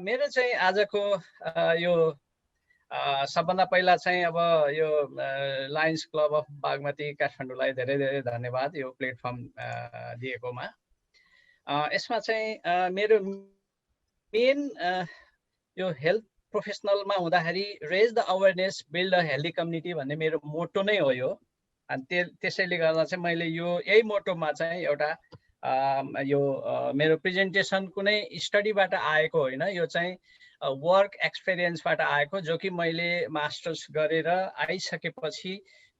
मेरो चाहिँ आजको यो सबभन्दा पहिला चाहिँ अब यो लायन्स क्लब अफ बागमती काठमाडौँलाई धेरै धेरै धन्यवाद यो प्लेटफर्म दिएकोमा। यसमा चाहिँ मेरो मेन यो हेल्थ प्रोफेसनलमा हुँदाखेरि raise the awareness build a healthy community भन्ने मेरो मोटो नै हो यो। अनि त्यसैले गर्दा चाहिँ मैले यो यही मोटोमा चाहिँ एउटा यो मेरो प्रेजेन्टेसन कुनै स्टडीबाट आएको होइन, यो चाहिँ वर्क एक्सपिरियन्सबाट आएको, जो कि मैले मास्टर्स गरेर आइसकेपछि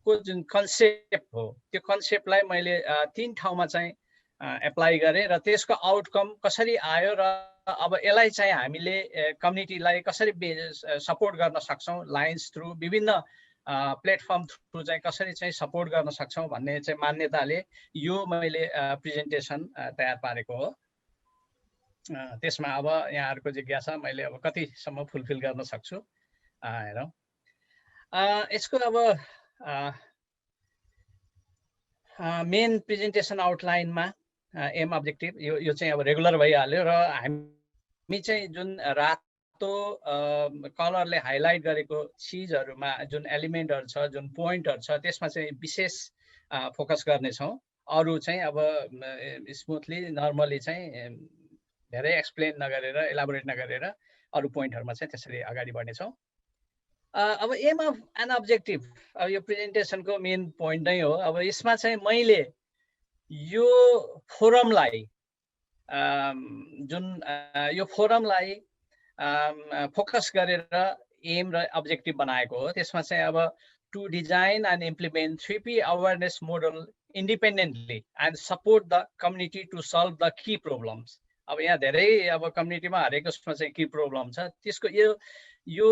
को जुन कन्सेप्ट हो त्यो कन्सेप्टलाई मैले 3 ठाउँमा चाहिँ एप्लाई गरेँ र त्यसको आउटकम कसरी आयो र अब यसलाई चाहिँ हामीले कम्युनिटीलाई कसरी सपोर्ट गर्न सक्छौँ, लायन्स थ्रु विभिन्न प्लेटफर्म थ्रु चाहिँ कसरी चाहिँ सपोर्ट गर्न सक्छौँ भन्ने चाहिँ मान्यताले यो मैले प्रेजेन्टेसन तयार पारेको हो। त्यसमा अब यहाँहरूको जिज्ञासा मैले अब कतिसम्म फुलफिल गर्न सक्छु हेरौँ। यसको अब मेन प्रेजेन्टेसन आउटलाइनमा एम अब्जेक्टिभ यो चाहिँ अब रेगुलर भइहाल्यो र हामी चाहिँ जुन रातो कलरले हाइलाइट गरेको चिजहरूमा जुन एलिमेन्टहरू छ, जुन पोइन्टहरू छ, त्यसमा चाहिँ विशेष फोकस गर्नेछौँ। अरू चाहिँ अब स्मुथली नर्मली चाहिँ धेरै एक्सप्लेन नगरेर एलाबोरेट नगरेर अरू पोइन्टहरूमा चाहिँ त्यसरी अगाडि बढ्नेछौँ। अब एम अफ एन अब्जेक्टिभ अब यो प्रेजेन्टेसनको मेन पोइन्ट नै हो। अब यसमा चाहिँ मैले यो फोरमलाई जुन यो फोरमलाई फोकस गरेर एम र अब्जेक्टिभ बनाएको हो। त्यसमा चाहिँ अब to design and implement 3P awareness model independently and support the community to solve the key problems. अब यहाँ धेरै अब कम्युनिटीमा हरेक उसमा चाहिँ की प्रब्लम छ, त्यसको यो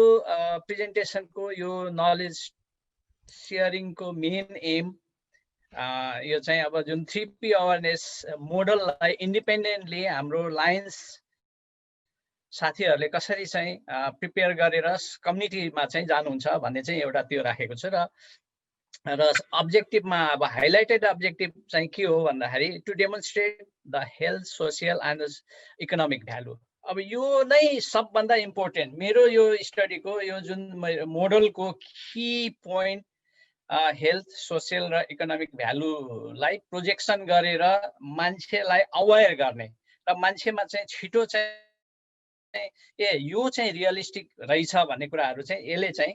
प्रेजेन्टेसनको यो नलेज सेयरिङको मेन एम यो चाहिँ अब जुन 3P अवेरनेस मोडललाई इन्डिपेन्डेन्टली हाम्रो लायन्स साथीहरूले कसरी चाहिँ प्रिपेयर गरेर कम्युनिटीमा चाहिँ जानुहुन्छ भन्ने चाहिँ एउटा त्यो राखेको छु। र अब्जेक्टिभमा अब हाइलाइटेड अब्जेक्टिभ चाहिँ के हो भन्दाखेरि to demonstrate the health, social and economic value. अब यो नै सबभन्दा इम्पोर्टेन्ट मेरो यो स्टडीको यो जुन मोडलको की पोइन्ट हेल्थ, सोसियल र इकोनोमिक भ्यालुलाई प्रोजेक्सन गरेर मान्छेलाई अवेर गर्ने र मान्छेमा चाहिँ छिटो चाहिँ यो चाहिँ रियलिस्टिक रहेछ भन्ने कुराहरू चाहिँ यसले चाहिँ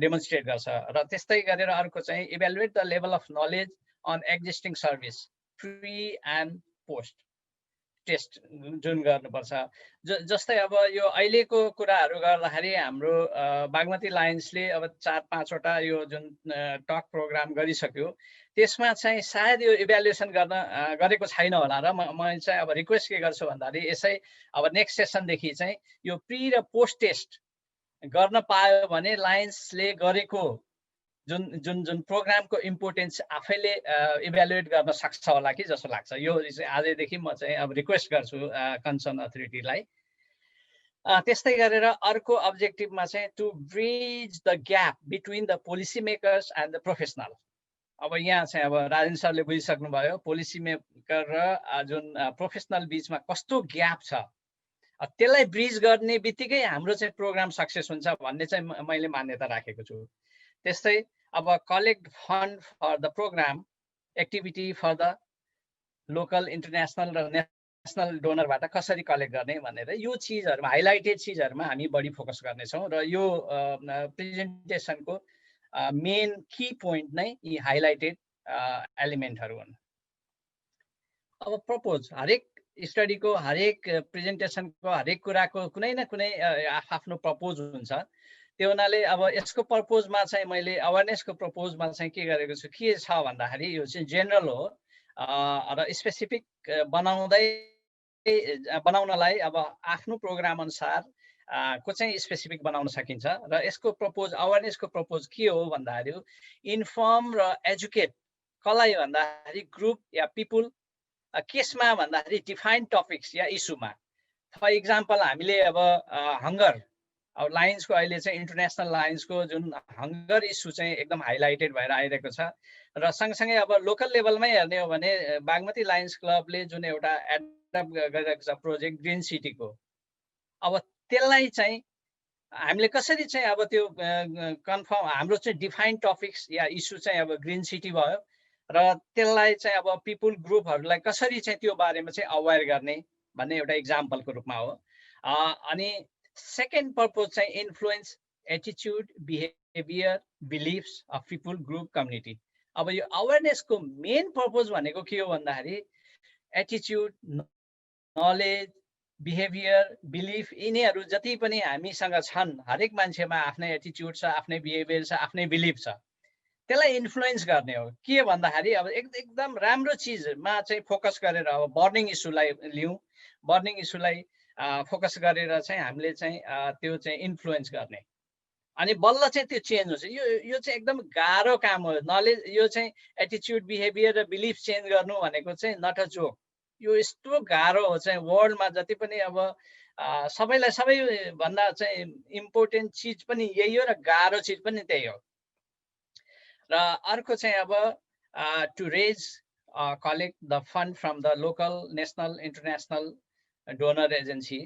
डेमोन्स्ट्रेट गर्छ। र त्यस्तै गरेर अर्को चाहिँ evaluate the level of knowledge on existing service pre and post test जुन गर्नुपर्छ। जस्तै अब यो अहिलेको कुराहरू गर्दाखेरि हाम्रो बागमती लायन्सले अब 4-5 वटा यो जुन टक प्रोग्राम गरिसक्यो, त्यसमा चाहिँ सायद यो इभ्यालुएसन गरेको छैन होला र म चाहिँ अब रिक्वेस्ट के गर्छु भन्दाखेरि यसै अब नेक्स्ट सेसनदेखि चाहिँ यो प्री र पोस्ट टेस्ट गर्न पायो भने लायन्सले गरेको जुन जुन जुन प्रोग्रामको इम्पोर्टेन्स आफैले इभ्यालुएट गर्न सक्छ होला कि जस्तो लाग्छ। यो चाहिँ आजैदेखि म चाहिँ अब रिक्वेस्ट गर्छु कन्सर्न अथोरिटीलाई। त्यस्तै गरेर अर्को अब्जेक्टिभमा चाहिँ to bridge the gap between the policy makers and the professional. अब यहाँ चाहिँ अब राजेन सरले बुझिसक्नुभयो पोलिसी मेकर र जुन प्रोफेसनल बिचमा कस्तो ग्याप छ, त्यसलाई ब्रिज गर्ने बित्तिकै हाम्रो चाहिँ प्रोग्राम सक्सेस हुन्छ भन्ने चाहिँ मैले मान्यता राखेको छु। त्यस्तै अब collect fund for the programme activity for the local, international र नेसनल डोनरबाट कसरी कलेक्ट गर्ने भनेर यो चिजहरूमा हाइलाइटेड चिजहरूमा हामी बढी फोकस गर्नेछौँ। र यो प्रेजेन्टेसनको मेन की पोइन्ट नै यी हाइलाइटेड एलिमेन्टहरू हुन्। अब प्रपोज हरेक स्टडीको हरेक प्रेजेन्टेसनको हरेक कुराको कुनै न कुनै आफ्नो प्रपोज हुन्छ। त्यो हुनाले अब यसको प्रपोजमा चाहिँ मैले अवेरनेसको प्रपोजमा चाहिँ के गरेको छु, के छ भन्दाखेरि यो चाहिँ जेनरल हो र स्पेसिफिक बनाउनलाई अब आफ्नो प्रोग्राम अनुसार को चाहिँ स्पेसिफिक बनाउन सकिन्छ। र यसको प्रपोज अवेरनेसको प्रपोज के हो भन्दाखेरि इन्फर्म र एजुकेट कसलाई भन्दाखेरि ग्रुप या पिपुल, केसमा भन्दाखेरि डिफाइन्ड टपिक्स या इस्युमा। फर इक्जाम्पल हामीले अब हङ्गर, अब लायन्सको अहिले चाहिँ इन्टरनेसनल लायन्सको जुन हङ्गर इस्यु चाहिँ एकदम हाइलाइटेड भएर आइरहेको छ। र सँगसँगै अब लोकल लेभलमै हेर्ने हो भने बागमती लायन्स क्लबले जुन एउटा एडप्ट गरिरहेको छ प्रोजेक्ट ग्रिन सिटीको, अब त्यसलाई चाहिँ हामीले कसरी चाहिँ अब त्यो कन्फर्म हाम्रो चाहिँ डिफाइन्ड टपिक्स या इस्यु चाहिँ अब ग्रिन सिटी भयो र त्यसलाई चाहिँ अब पिपुल ग्रुपहरूलाई कसरी चाहिँ त्यो बारेमा चाहिँ अवेर गर्ने भन्ने एउटा इक्जाम्पलको रूपमा हो। अनि सेकेन्ड पर्पज चाहिँ influence attitude behaviour beliefs of people group community. अब यो अवेरनेसको मेन पर्पज भनेको के हो भन्दाखेरि एटिट्युड नलेज बिहेभियर बिलिफ यिनीहरू जति पनि हामीसँग छन् हरेक मान्छेमा आफ्नै एटिट्युड छ आफ्नै बिहेभियर छ आफ्नै बिलिफ छ त्यसलाई इन्फ्लुएन्स गर्ने हो। के भन्दाखेरि अब एकदम राम्रो चिजमा चाहिँ फोकस गरेर अब बर्निङ इस्युलाई लिउँ बर्निङ इस्युलाई फोकस गरेर चाहिँ हामीले चाहिँ त्यो चाहिँ इन्फ्लुएन्स गर्ने अनि बल्ल चाहिँ त्यो चेन्ज हुन्छ। यो चाहिँ एकदम गाह्रो काम हो। नलेज यो चाहिँ एटिट्युड बिहेभियर र बिलिफ चेन्ज गर्नु भनेको चाहिँ नट अ जोक। यो यस्तो गाह्रो हो चाहिँ वर्ल्डमा जति पनि अब सबैलाई सबैभन्दा चाहिँ इम्पोर्टेन्ट चिज पनि यही हो र गाह्रो चिज पनि त्यही हो। र अर्को चाहिँ अब to raise collect the fund from the local national international donor agency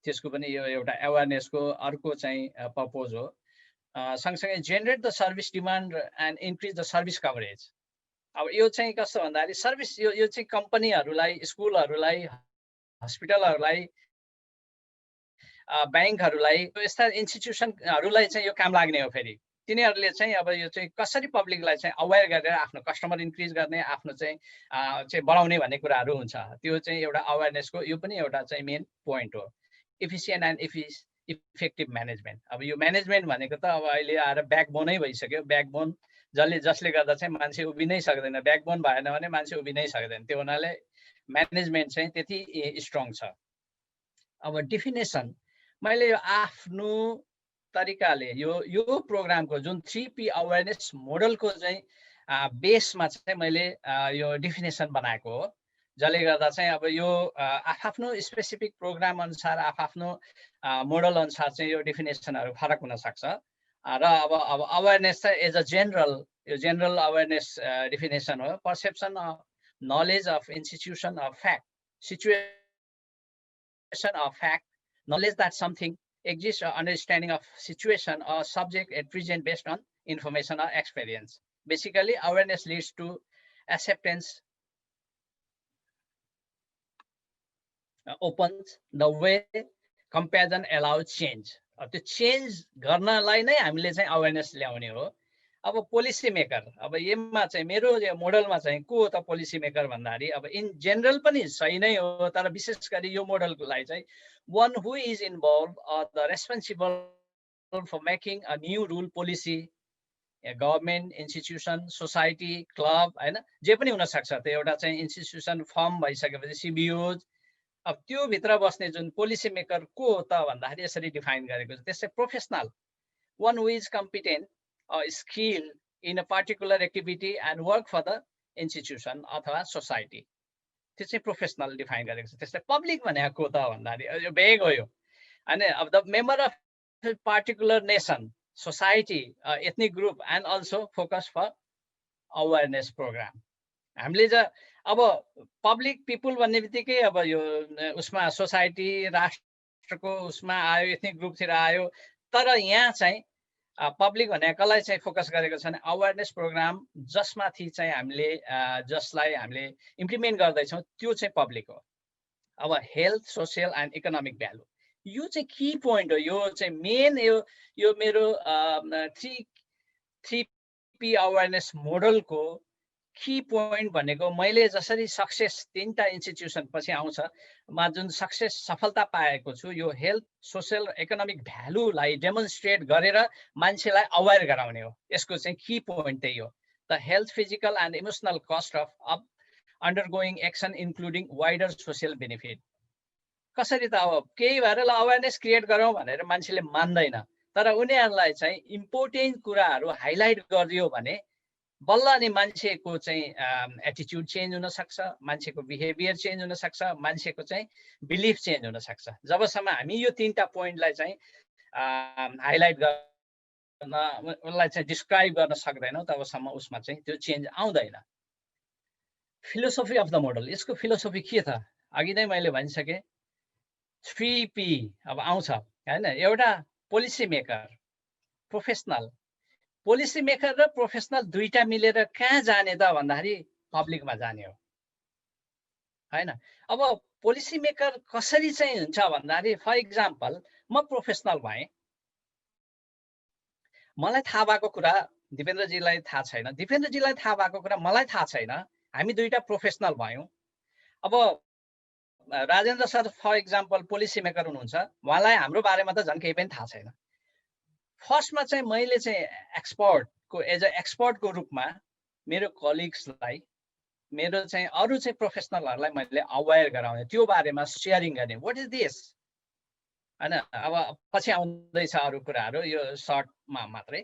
त्यसको पनि यो एउटा अवेरनेसको अर्को चाहिँ पर्पोज हो। सँगसँगै generate the service demand and increase the service coverage. अब यो चाहिँ कस्तो भन्दाखेरि सर्भिस यो चाहिँ कम्पनीहरूलाई स्कुलहरूलाई हस्पिटलहरूलाई ब्याङ्कहरूलाई यस्ता इन्स्टिट्युसनहरूलाई चाहिँ यो काम लाग्ने हो। फेरि तिनीहरूले चाहिँ अब यो चाहिँ कसरी पब्लिकलाई चाहिँ अवेर गरेर आफ्नो कस्टमर इन्क्रिज गर्ने आफ्नो चाहिँ बढाउने भन्ने कुराहरू हुन्छ। त्यो चाहिँ एउटा अवेरनेसको यो पनि एउटा चाहिँ मेन पोइन्ट हो। Efficient and effective management. अब यो म्यानेजमेन्ट भनेको त अब अहिले आएर ब्याकबोनै भइसक्यो। ब्याकबोन जसले गर्दा चाहिँ मान्छे उभिनै सक्दैन। ब्याकबोन भएन भने मान्छे उभिनै सक्दैन। त्यो हुनाले म्यानेजमेन्ट चाहिँ त्यति स्ट्रङ छ। अब डेफिनेसन मैले यो आफ्नो तरिकाले यो प्रोग्रामको जुन 3P अवेरनेस मोडलको चाहिँ बेसमा चाहिँ मैले यो डेफिनेसन बनाएको हो। जसले गर्दा चाहिँ अब यो आफ्नो स्पेसिफिक प्रोग्राम अनुसार आफ्नो मोडल अनुसार चाहिँ यो डेफिनेसनहरू फरक हुन सक्छ। र अब अवेरनेस चाहिँ as a general awareness definition हो। Perception of knowledge of institution of fact situation of fact knowledge that something exists or understanding of situation or subject at present based on information or experience. Basically, awareness leads to acceptance, opens the way, comparison allows change. त्यो change गर्नलाई नै हामीले चाहिँ awareness ल्याउने हो। अब policy maker, अब यसमा चाहिँ मेरो मोडलमा चाहिँ को हो त पोलिसी मेकर भन्दाखेरि अब इन जेनरल पनि सही नै हो, तर विशेष गरी यो मोडललाई चाहिँ one who is involved or the responsible for making a new rule policy, a government, institution, society, club, हैन जे पनि हुन सक्छ। त्यो एउटा चाहिँ इन्स्टिट्युसन फर्म भइसकेपछि CBOs, अब त्यो भित्र बस्ने जुन पोलिसी मेकर को हो त भन्दाखेरि यसरी डिफाइन गरेको छ। त्यसै professional, one who is competent or skilled in a particular activity and work for the institution अथवा society, त्यो चाहिँ प्रोफेसनल डिफाइन गरेको छ। त्यसलाई पब्लिक भनेको त भन्दाखेरि यो भेग हो यो। अनि अब the member of particular nation, society, ethnic group and also focus for awareness programme. हामीले अब पब्लिक पिपुल भन्ने बित्तिकै अब यो उसमा सोसाइटी राष्ट्रको उसमा आयो, एथनिक ग्रुपतिर आयो। तर यहाँ चाहिँ पब्लिक भनेकोलाई चाहिँ फोकस गरेको छ भने अवेरनेस प्रोग्राम जसमाथि चाहिँ जसलाई हामीले इम्प्लिमेन्ट गर्दैछौँ त्यो चाहिँ पब्लिक हो। अब health, social and economic value, यो चाहिँ की पोइन्ट हो। यो चाहिँ मेन यो मेरो 3P अवेरनेस मोडलको की पोइन्ट भनेको मैले जसरी सक्सेस 3टा इन्स्टिट्युसन पछि आउँछ मा जुन सक्सेस सफलता पाएको छु, यो हेल्थ, सोसियल, इकोनोमिक भ्यालुलाई डेमोन्स्ट्रेट गरेर मान्छेलाई अवेर गराउने हो। यसको चाहिँ की पोइन्ट त्यही हो। The health, physical and emotional cost of undergoing action including wider social benefit. कसरी त अब केही भएर ल अवेरनेस क्रिएट गरौँ भनेर मान्छेले मान्दैन, तर उनीहरूलाई चाहिँ इम्पोर्टेन्ट कुराहरू हाइलाइट गरिदियो भने बल्ल अनि मान्छेको चाहिँ एटिट्युड चेन्ज हुन सक्छ, मान्छेको बिहेभियर चेन्ज हुन सक्छ, मान्छेको चाहिँ बिलिफ चेन्ज हुन सक्छ। जबसम्म हामी यो 3टा पोइन्टलाई चाहिँ हाइलाइट गर्न, उसलाई चाहिँ डिस्क्राइब गर्न सक्दैनौँ, तबसम्म उसमा चाहिँ त्यो चेन्ज आउँदैन। फिलोसफी अफ द मोडल, यसको फिलोसफी के त? अघि नै मैले भनिसकेँ 3P अब आउँछ। हैन एउटा policy maker professional policy maker र प्रोफेसनल दुईटा मिलेर कहाँ जाने त भन्दाखेरि पब्लिकमा जाने हो हैन अब पोलिसी मेकर कसरी चाहिँ हुन्छ भन्दाखेरि फर इक्जाम्पल म प्रोफेसनल भएँ मलाई थाहा भएको कुरा दिपेन्द्रजीलाई थाहा छैन दिपेन्द्रजीलाई थाहा भएको कुरा मलाई थाहा छैन हामी दुईटा प्रोफेसनल भयौँ अब Rajendra sir for example policy maker हुनुहुन्छ उहाँलाई हाम्रो बारेमा त झन् केही पनि थाहा छैन फर्स्टमा चाहिँ मैले चाहिँ एक्सपर्टको एज अ एक्सपर्टको रूपमा मेरो कलिग्सलाई मेरो चाहिँ अरू चाहिँ प्रोफेसनलहरूलाई मैले अवेयर गराउने त्यो बारेमा सेयरिङ गर्ने व्हाट इज दिस हैन अब पछि आउँदैछ अरू कुराहरू यो सर्टमा मात्रै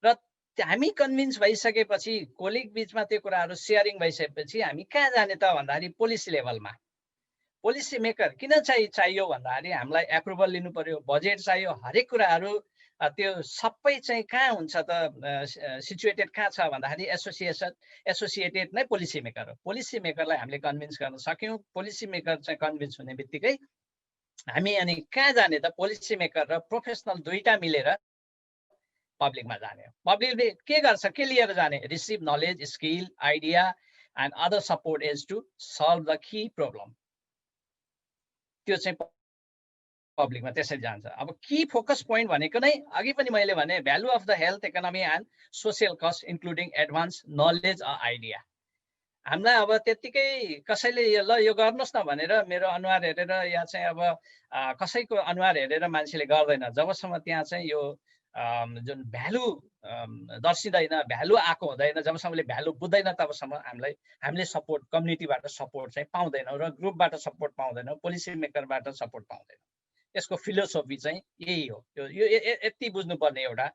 र हामी कन्भिन्स भइसकेपछि कोलिग बीचमा त्यो कुराहरू सेयरिङ भइसकेपछि हामी कहाँ जाने त भन्दाखेरि पोलिसी लेभलमा पोलिसी मेकर किन चाहियो भन्दाखेरि हामीलाई एप्रुभल लिनु पर्यो बजेट चाहियो हरेक कुराहरू त्यो सबै चाहिँ कहाँ हुन्छ त सिचुएटेड कहाँ छ भन्दाखेरि एसोसिएटेड नै पोलिसी मेकर हो पोलिसी मेकरलाई हामीले कन्भिन्स गर्न सक्यौँ पोलिसी मेकर चाहिँ कन्भिन्स हुने बित्तिकै हामी अनि कहाँ जाने त पोलिसी मेकर र प्रोफेसनल दुईटा मिलेर पब्लिकमा जाने हो पब्लिकले के गर्छ के लिएर जाने receive knowledge skill idea and other support as to solve the key problem त्यो चाहिँ पब्लिकमा त्यसरी जान्छ अब की फोकस पोइन्ट भनेको नै अघि पनि मैले भने value of the health economy and social cost including advance knowledge idea हामीलाई अब त्यतिकै कसैले ल यो गर्नुहोस् न भनेर मेरो अनुहार हेरेर या चाहिँ अब कसैको अनुहार हेरेर मान्छेले गर्दैन जबसम्म त्यहाँ चाहिँ यो जुन भ्यालु दर्शिँदैन भ्यालु आएको हुँदैन जबसम्मले भ्यालु बुझ्दैन तबसम्म हामीले सपोर्ट कम्युनिटीबाट सपोर्ट चाहिँ पाउँदैनौँ र ग्रुपबाट सपोर्ट पाउँदैनौँ पोलिसी मेकरबाट सपोर्ट पाउँदैनौँ यसको फिलोसोफी चाहिँ यही हो यो यति बुझ्नुपर्ने एउटा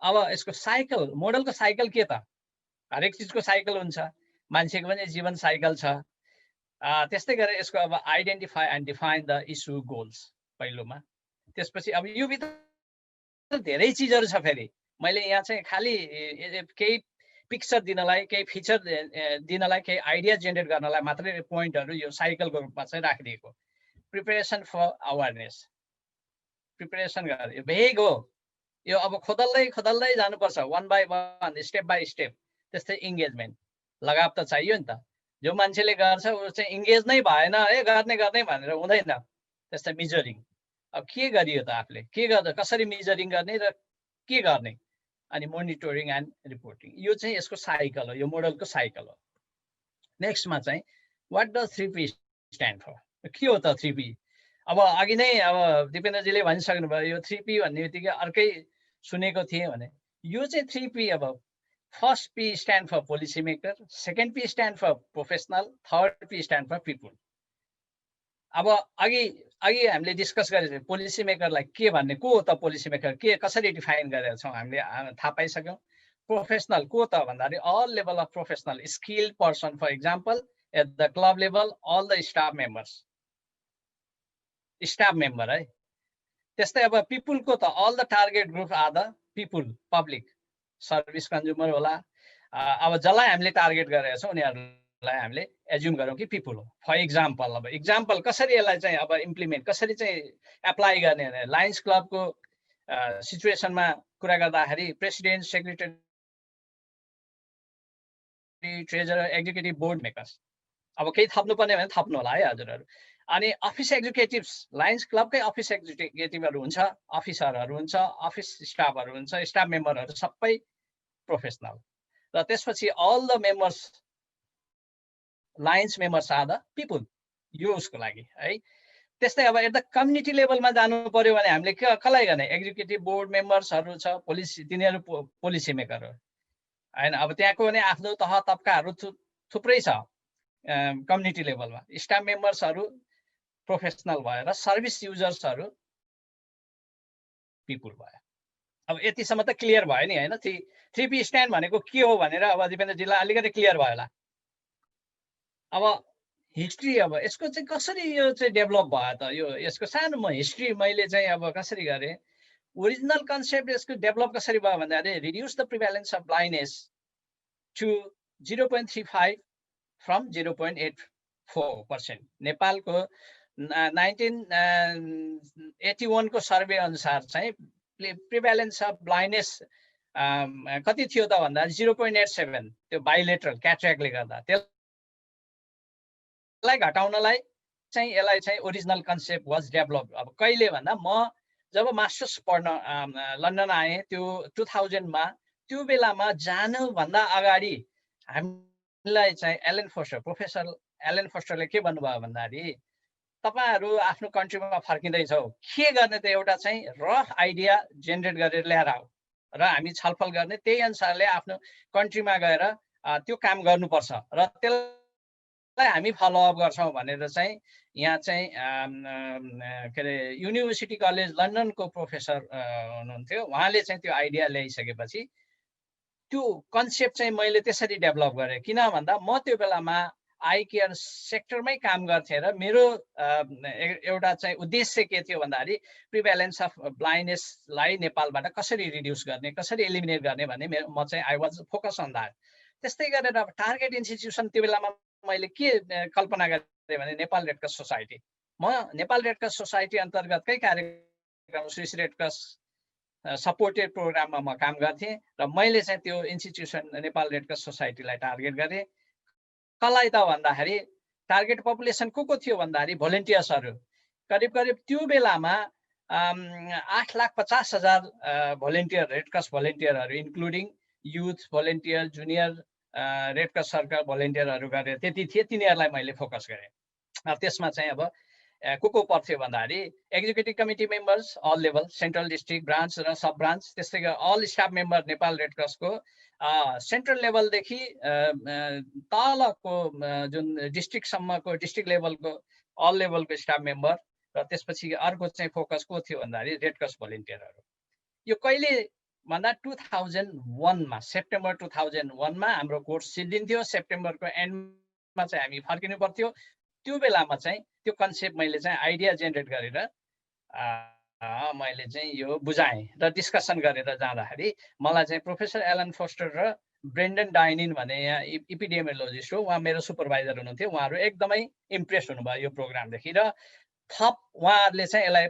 अब यसको साइकल मोडलको साइकल के त हरेक चिजको साइकल हुन्छ मान्छेको पनि जीवन साइकल छ त्यस्तै गरेर यसको अब identify and define the issue goals पहिलोमा त्यसपछि अब यो भित्र धेरै चिजहरू छ फेरि मैले यहाँ चाहिँ खालि केही पिक्चर दिनलाई केही फिचर दिनलाई केही आइडिया जेनेरेट गर्नलाई मात्रै पोइन्टहरू यो साइकलको रूपमा चाहिँ राखिदिएको प्रिपरेसन फर अवेरनेस प्रिपरेसन गरेर यो भेग हो यो अब खोदल्दै जानुपर्छ one by one step by step त्यस्तै इङ्गेजमेन्ट लगाव त चाहियो नि त जो मान्छेले गर्छ ऊ चाहिँ इङ्गेज नै भएन है गर्ने भनेर हुँदैन त्यस्तै मेजरिङ अब के गरियो त आफूले के गर्दा कसरी मेजरिङ गर्ने र के गर्ने अनि मोनिटरिङ एन्ड रिपोर्टिङ यो चाहिँ यसको साइकल हो यो मोडलको साइकल हो नेक्स्टमा चाहिँ what does 3P stand for के हो त 3P अब अघि नै अब दिपेन्द्रजीले भनिसक्नु भयो यो 3P भन्ने बित्तिकै अर्कै सुनेको थिएँ भने यो चाहिँ 3P अब first P stand for policy maker second P stand for professional third P stand for people अब अघि हामीले डिस्कस गरेको पोलिसी मेकरलाई के भन्ने को हो त पोलिसी मेकर के कसरी डिफाइन गरेका छौँ हामीले थाहा पाइसक्यौँ प्रोफेसनल को त भन्दाखेरि all level of professional skilled person for example at the club level all the staff member है त्यस्तै अब पिपुलको त all the target group are the people public service consumer होला अब जसलाई हामीले टार्गेट गरेका छौँ उनीहरूलाई हामीले एज्युम गरौँ कि पिपुल हो फर इक्जाम्पल अब इक्जाम्पल कसरी यसलाई चाहिँ अब इम्प्लिमेन्ट कसरी चाहिँ एप्लाई गर्ने भने लायन्स क्लबको सिचुएसनमा कुरा गर्दाखेरि president secretary treasurer executive board makers अब केही थप्नुपर्ने भने थप्नु होला है हजुरहरू अनि अफिस एक्जिक्युटिभ्स लायन्स क्लबकै अफिस एक्जिक्युटिभहरू हुन्छ अफिसरहरू हुन्छ अफिस स्टाफहरू हुन्छ स्टाफ मेम्बरहरू सबै प्रोफेसनल र त्यसपछि all the members Lions members are the people यो उसको लागि है त्यस्तै अब एट द कम्युनिटी लेभलमा जानु पर्यो भने हामीले कसलाई गर्ने एक्जिक्युटिभ बोर्ड मेम्बर्सहरू छ पोलिसी तिनीहरू पोलिसी मेकर हो हैन अब त्यहाँको भने आफ्नो तह तब्काहरू थुप्रै छ कम्युनिटी लेभलमा स्टाफ मेम्बर्सहरू प्रोफेसनल भयो र सर्भिस युजर्सहरू पिपुल भयो अब यतिसम्म त क्लियर भयो नि हैन 3P स्ट्यान्ड भनेको के हो भनेर अब दिपेन्द्रजीलाई अलिकति क्लियर भयो होला अब हिस्ट्री अब यसको चाहिँ कसरी यो चाहिँ डेभलप भयो त यो यसको सानो म हिस्ट्री मैले चाहिँ अब कसरी गरेँ ओरिजिनल कन्सेप्ट यसको डेभलप कसरी भयो भन्दाखेरि reduce the prevalence of blindness to 0.35 from 0.84%. नेपालको 1981 को सर्वे अनुसार चाहिँ प्रिभ्यालेन्स अफ ब्लाइन्डनेस कति थियो त भन्दा 0.87 त्यो बाइलेटरल क्याट्र्याक्टले गर्दा त्यसलाई घटाउनलाई चाहिँ यसलाई चाहिँ ओरिजिनल कन्सेप्ट वाज डेभलप। अब कहिले भन्दा म जब मास्टर्स पढ्न लन्डन आएँ त्यो 2000 मा, त्यो बेलामा जानुभन्दा अगाडि हामीलाई चाहिँ प्रोफेसर एलन फोस्टरले के भन्नुभयो भन्दाखेरि तपाईहरु आफ्नो कन्ट्रीमा फर्किँदैछौ, के गर्ने त एउटा चाहिँ रफ आइडिया जेनेरेट गरेर ल्याएर आऊ र हामी छलफल गर्ने, त्यही अनुसारले आफ्नो कन्ट्रीमा गएर त्यो काम गर्नुपर्छ र त्यसलाई हामी फलोअप गर्छौँ भनेर चाहिँ यहाँ चाहिँ के अरे युनिभर्सिटी कलेज लन्डनको प्रोफेसर हुनुहुन्थ्यो, उहाँले चाहिँ त्यो आइडिया ल्याइसकेपछि त्यो कन्सेप्ट चाहिँ मैले त्यसरी डेभलप गरेँ। किन भन्दा म त्यो बेलामा आई केयर सेक्टरमै काम गर्थेँ र मेरो एउटा चाहिँ उद्देश्य के थियो भन्दाखेरि प्रिभ्यालेन्स अफ ब्लाइन्डनेसलाई नेपालबाट कसरी रिड्युस गर्ने, कसरी एलिमिनेट गर्ने भन्ने म चाहिँ I was focus on that. त्यस्तै गरेर अब टार्गेट इन्स्टिट्युसन त्यो बेलामा मैले के कल्पना गरेँ भने नेपाल रेड क्रस सोसाइटी, म नेपाल रेड क्रस सोसाइटी अन्तर्गतकै कार्यक्रम स्विस रेड क्रस सपोर्टेड प्रोग्राममा म काम गर्थेँ र मैले चाहिँ त्यो इन्स्टिट्युसन नेपाल रेड क्रस सोसाइटीलाई टार्गेट गरेँ। कसलाई त भन्दाखेरि टार्गेट पपुलेसन को थियो भन्दाखेरि भोलिन्टियर्सहरू, करिब करिब त्यो बेलामा 8,50,000 भोलिन्टियर रेड क्रस भोलिन्टियरहरू including youth volunteer, junior Red Cross circle भोलिन्टियरहरू गरेर त्यति थिए, तिनीहरूलाई मैले फोकस गरेँ। त्यसमा चाहिँ अब को पर्थ्यो भन्दाखेरि executive committee members all level, central district branch र सब ब्रान्च, त्यस्तै गरी all staff member Nepal Red क्रसको सेन्ट्रल लेभलदेखि तलको जुन डिस्ट्रिक्टसम्मको डिस्ट्रिक्ट लेभलको अल लेभलको स्टाफ मेम्बर र त्यसपछि अर्को चाहिँ फोकस को थियो भन्दाखेरि रेड क्रस भोलिन्टियरहरू। यो कहिले भन्दा 2001 मा, सेप्टेम्बर 2001 मा हाम्रो कोर्स सिद्धिन्थ्यो, सेप्टेम्बरको एन्डमा चाहिँ हामी फर्किनु पर्थ्यो। त्यो बेलामा चाहिँ त्यो कन्सेप्ट मैले चाहिँ आइडिया जेनेरेट गरेर मैले चाहिँ यो बुझाएँ र डिस्कसन गरेर जाँदाखेरि मलाई चाहिँ प्रोफेसर एलन फोस्टर र ब्रेन्डन डाइनिन भने यहाँ इपिडेमियोलोजिस्ट हो, उहाँ मेरो सुपरभाइजर हुनुहुन्थ्यो, उहाँहरू एकदमै इम्प्रेस हुनुभयो यो प्रोग्रामदेखि र थप उहाँहरूले चाहिँ यसलाई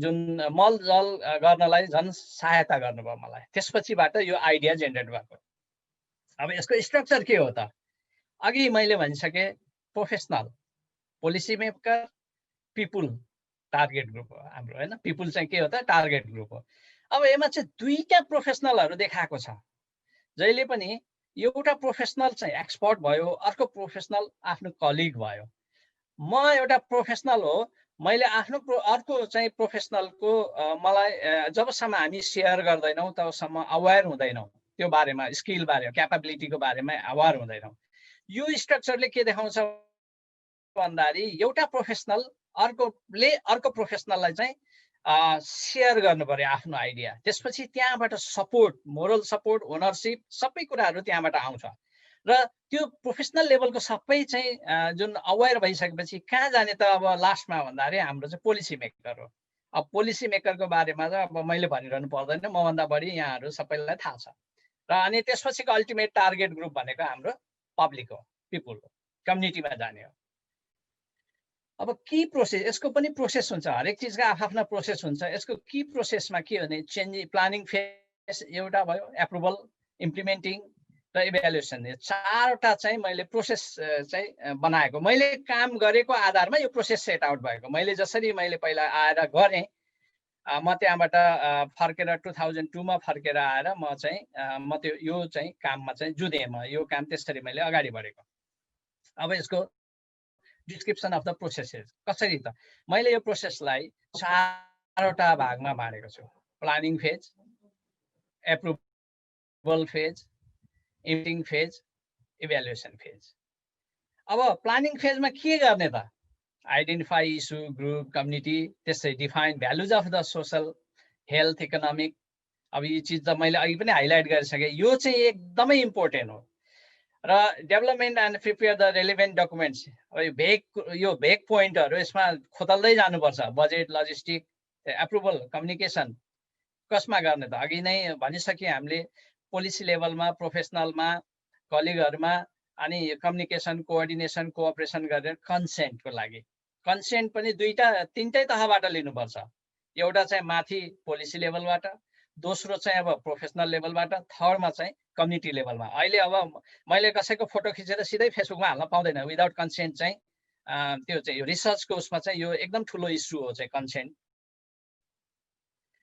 जुन मलजल गर्नलाई झन् सहायता गर्नुभयो मलाई। त्यसपछिबाट यो आइडिया जेनेरेट भएको। अब यसको स्ट्रक्चर के हो त? अघि मैले भनिसकेँ, professional, policy maker, people target group हो हाम्रो, होइन? पिपुल चाहिँ के हो त? टार्गेट ग्रुप हो। अब यसमा चाहिँ दुईटा प्रोफेसनलहरू देखाएको छ। जहिले पनि एउटा प्रोफेसनल चाहिँ एक्सपर्ट भयो, अर्को प्रोफेसनल आफ्नो कलिग भयो। म एउटा प्रोफेसनल हो, मैले आफ्नो अर्को चाहिँ प्रोफेसनलको मलाई जबसम्म हामी सेयर गर्दैनौँ तबसम्म अवेर हुँदैनौँ त्यो बारेमा, स्किल बारे, क्यापेबिलिटीको बारेमा अवेर हुँदैनौँ। यो स्ट्रक्चरले के देखाउँछ भन्दाखेरि एउटा प्रोफेसनल अर्को प्रोफेसनललाई चाहिँ सेयर गर्नु पर्यो आफ्नो आइडिया, त्यसपछि त्यहाँबाट सपोर्ट, मोरल सपोर्ट, ओनरसिप, सबै कुराहरू त्यहाँबाट आउँछ र त्यो प्रोफेसनल लेभलको सबै चाहिँ जुन अवेर भइसकेपछि कहाँ जाने त अब लास्टमा भन्दाखेरि हाम्रो चाहिँ पोलिसी मेकर हो। अब पोलिसी मेकरको बारेमा चाहिँ अब मैले भनिरहनु पर्दैन, मभन्दा बढी यहाँहरू सबैलाई थाहा छ। र अनि त्यसपछिको अल्टिमेट टार्गेट ग्रुप भनेको हाम्रो पब्लिक हो, पिपुल हो, कम्युनिटीमा जाने हो। अब की प्रोसेस, यसको पनि प्रोसेस हुन्छ, हरेक चिजको आफ्ना प्रोसेस हुन्छ। यसको की प्रोसेसमा के भने चेन्ज प्लानिङ फेज एउटा भयो, एप्रुभल, इम्प्लिमेन्टिङ र इभ्यालुएसन, यो चारवटा चाहिँ मैले प्रोसेस चाहिँ बनाएको। मैले काम गरेको आधारमा यो प्रोसेस सेट आउट भएको। मैले जसरी मैले पहिला आएर गरेँ, म त्यहाँबाट फर्केर 2002 मा फर्केर आएर म चाहिँ त्यो यो चाहिँ काममा चाहिँ जुधेँ। म यो काम त्यसरी मैले अगाडि बढेको। अब यसको डिस्क्रिप्सन अफ द प्रोसेसेस कसरी त? मैले यो प्रोसेसलाई चारवटा भागमा बाँडेको छु। Planning phase, approval phase, implementing phase, evaluation phase. अब प्लानिङ फेजमा के गर्ने त? आइडेन्टिफाई इस्यु, ग्रुप, कम्युनिटी, त्यसै define values of the social, health, economic. अब यो चिज त मैले अघि पनि हाइलाइट गरिसकेँ, यो चाहिँ एकदमै इम्पोर्टेन्ट हो। र development and prepare the relevant documents. अब यो भेग पोइन्टहरू यसमा खोतल्दै जानुपर्छ। बजेट, लजिस्टिक, एप्रुभल, कम्युनिकेसन कसमा गर्ने त? अघि नै भनिसके हामीले, पोलिसी लेभलमा, प्रोफेसनलमा, कलिगहरूमा, अनि कम्युनिकेसन, कोअर्डिनेसन, कोअपरेसन गरेर कन्सेन्टको लागि कन्सेन्ट पनि तीनटै तहबाट लिनुपर्छ। एउटा चाहिँ माथि पोलिसी लेभलबाट, दोस्रो चाहिँ अब प्रोफेसनल लेभलबाट, थर्डमा चाहिँ कम्युनिटी लेभलमा। अहिले अब मैले कसैको फोटो खिचेर सिधै फेसबुकमा हाल्न पाउँदैन विदाउट कन्सेन्ट चाहिँ। त्यो चाहिँ यो रिसर्चको उसमा चाहिँ यो एकदम ठुलो इस्यु हो चाहिँ कन्सेन्ट।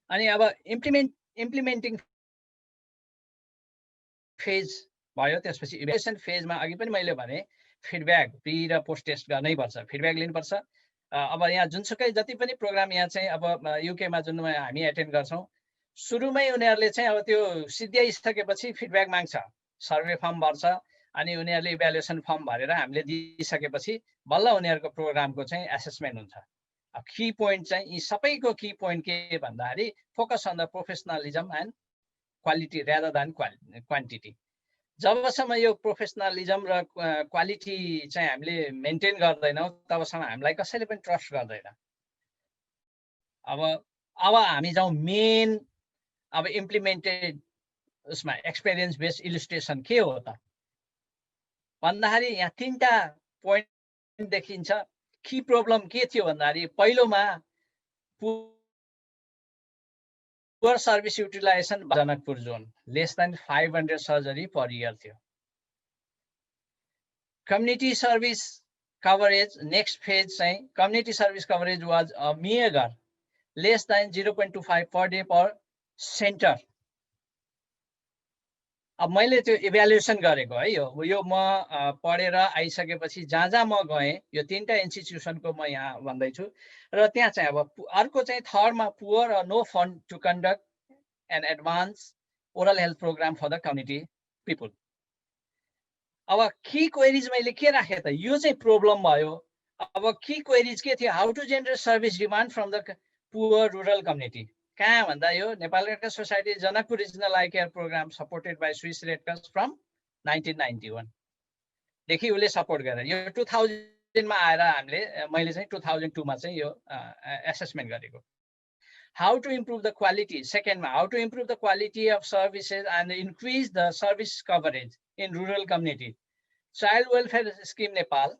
अनि अब इम्प्लिमेन्टिङ फेज भयो, त्यसपछि इभ्यालुएसन फेजमा अघि पनि मैले भने फिडब्याक प्री र पोस्ट टेस्ट गर्नै पर्छ, फिडब्याक लिनुपर्छ। अब यहाँ जुनसुकै जति पनि प्रोग्राम यहाँ चाहिँ अब युकेमा जुन हामी एटेन्ड गर्छौँ, सुरुमै उनीहरूले चाहिँ अब त्यो सिद्ध्याइसकेपछि फिडब्याक माग्छ, सर्वे फर्म भर्छ, अनि उनीहरूले इभ्यालुएसन फर्म भरेर हामीले दिइसकेपछि बल्ल उनीहरूको प्रोग्रामको चाहिँ एसेसमेन्ट हुन्छ। की पोइन्ट चाहिँ यी सबैको की पोइन्ट के भन्दाखेरि focus on the professionalism and quality rather than quantity. जबसम्म यो प्रोफेसनलिजम र क्वालिटी चाहिँ हामीले मेन्टेन गर्दैनौँ तबसम्म हामीलाई कसैले पनि ट्रस्ट गर्दैन। अब हामी जाउँ मेन अब इम्प्लिमेन्टेड उसमा एक्सपिरियन्स बेस्ड इलिस्ट्रेसन के हो त भन्दाखेरि यहाँ तीनटा पोइन्ट देखिन्छ। की प्रब्लम के थियो भन्दाखेरि पहिलोमा poor service utilisation Janakpur zone less than 500 surgery per year थियो। Community service coverage next phase चाहिँ community service coverage was a meagre less than 0.25 per day per centre. अब मैले त्यो इभ्यालुएसन गरेको है, यो म पढेर आइसकेपछि जहाँ जहाँ म गएँ यो तीनटा इन्स्टिट्युसनको म यहाँ भन्दैछु र त्यहाँ चाहिँ अब अर्को चाहिँ थर्डमा poor no fund to conduct an advance oral health programme for the community people. अब की क्वेरिज मैले के राखेँ त, यो चाहिँ प्रब्लम भयो। अब की क्वेरिज के थियो, how to generate service demand from the poor rural community. कहाँ भन्दा यो Nepal Red Cross Society Janakpur regional eye care programme supported by Swiss Red Cross from 1991 देखि उसले सपोर्ट गरेर यो 2000 मा आएर मैले चाहिँ 2002 मा चाहिँ यो एसेसमेन्ट गरेको। How to improve the quality, सेकेन्डमा how to improve the quality of services and increase the service coverage in rural community. Child Welfare Scheme Nepal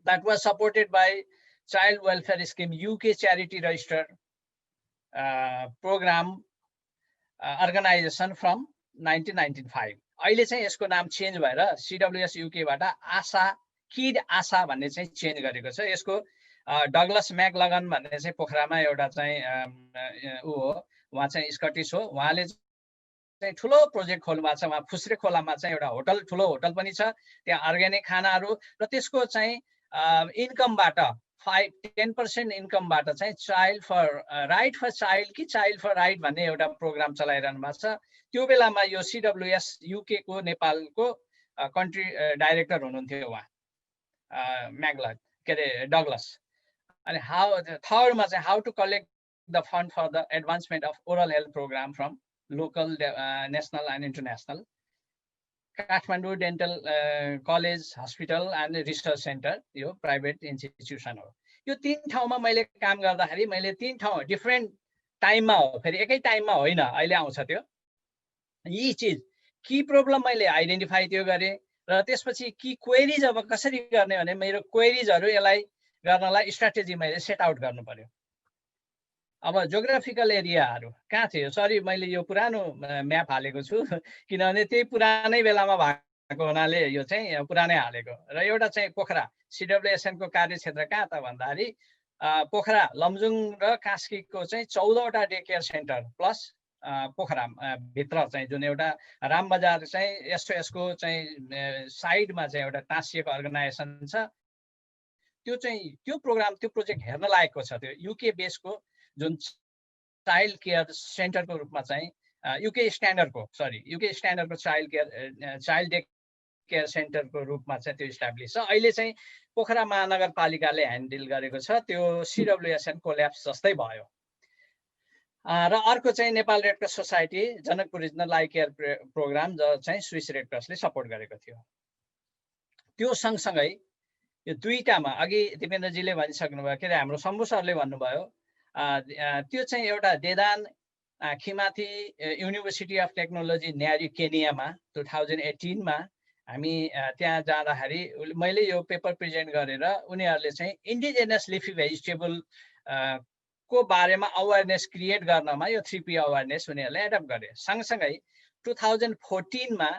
that was supported by Child Welfare Scheme UK Charity Registered Program Organization from 1995. अहिले चाहिँ यसको नाम change भएर CWS UK बाट आशा kid आशा भन्ने चाहिँ change गरेको छ। यसको डगलस मैकलगन भन्ने चाहिँ पोखरामा एउटा चाहिँ ऊ हो, उहाँ चाहिँ स्कटिस हो। उहाँले चाहिँ ठुलो प्रोजेक्ट खोल्नु भएको छ। उहाँ फुस्रे खोलामा चाहिँ एउटा होटल, ठुलो होटल पनि छ, त्यहाँ अर्ग्यानिक खानाहरू र त्यसको चाहिँ इन्कमबाट 10% इन्कमबाट चाहिँ child for right for child कि चाइल्ड फर राइट भन्ने एउटा प्रोग्राम चलाइरहनु भएको छ। त्यो बेलामा यो CWS UK को नेपालको कन्ट्री डाइरेक्टर हुनुहुन्थ्यो उहाँ म्यागलन के अरे डगलस। अनि थर्डमा चाहिँ how to collect the fund for the advancement of oral health programme from local national and international. Kathmandu dental college hospital and research centre यो प्राइभेट इन्स्टिट्युसन हो। यो तीन ठाउँमा मैले काम गर्दाखेरि मैले तीन ठाउँ डिफ्रेन्ट टाइममा हो, फेरि एकै टाइममा होइन, अहिले आउँछ त्यो। यी चिज की प्रब्लम मैले आइडेन्टिफाई त्यो गरेँ र त्यसपछि की क्वेरिज अब कसरी गर्ने भने मेरो क्वेरिजहरू यसलाई गर्नलाई स्ट्राटेजी मैले सेट आउट गर्नु पर्यो। अब जोग्राफिकल एरियाहरू कहाँ थियो, सरी मैले यो पुरानो म्याप हालेको छु किनभने त्यही पुरानै बेलामा भएको हुनाले यो चाहिँ पुरानै हालेको। र एउटा चाहिँ पोखरा CWSN को कार्यक्षेत्र कहाँ त भन्दाखेरि पोखरा लमजुङ र कास्कीको चाहिँ 14वटा day care centre plus Pokhara भित्र चाहिँ जुन एउटा राम बजार चाहिँ SOS को चाहिँ साइडमा चाहिँ एउटा टाँसिएको अर्गनाइजेसन छ। त्यो चाहिँ त्यो प्रोग्राम त्यो प्रोजेक्ट हेर्न लायकको छ। त्यो UK बेसको जुन चाइल्ड केयर सेन्टरको रूपमा चाहिँ UK स्ट्यान्डर्डको चाइल्ड डे केयर सेन्टरको रूपमा चाहिँ त्यो इस्टाब्लिस छ। अहिले चाहिँ पोखरा महानगरपालिकाले ह्यान्डल गरेको छ। त्यो CWSN कोल्याप्स जस्तै भयो। र अर्को चाहिँ Nepal Red Cross Society Janakpur regional eye care programme जो चाहिँ स्विस रेड क्रसले सपोर्ट गरेको थियो। त्यो सँगसँगै यो दुईटामा अघि दिपेन्द्रजीले भनिसक्नुभयो, के अरे हाम्रो शम्भु सरले भन्नुभयो, त्यो चाहिँ एउटा देदान खिमाथी युनिभर्सिटी अफ टेक्नोलोजी न्यारी केनियामा 2018 मा हामी त्यहाँ जाँदाखेरि मैले यो पेपर प्रेजेन्ट गरेर उनीहरूले चाहिँ इन्डिजिनियस लिफी भेजिटेबल को बारेमा अवेरनेस क्रिएट गर्नमा यो 3P अवेरनेस उनीहरूले एडप्ट गरे। सँगसँगै 2014 मा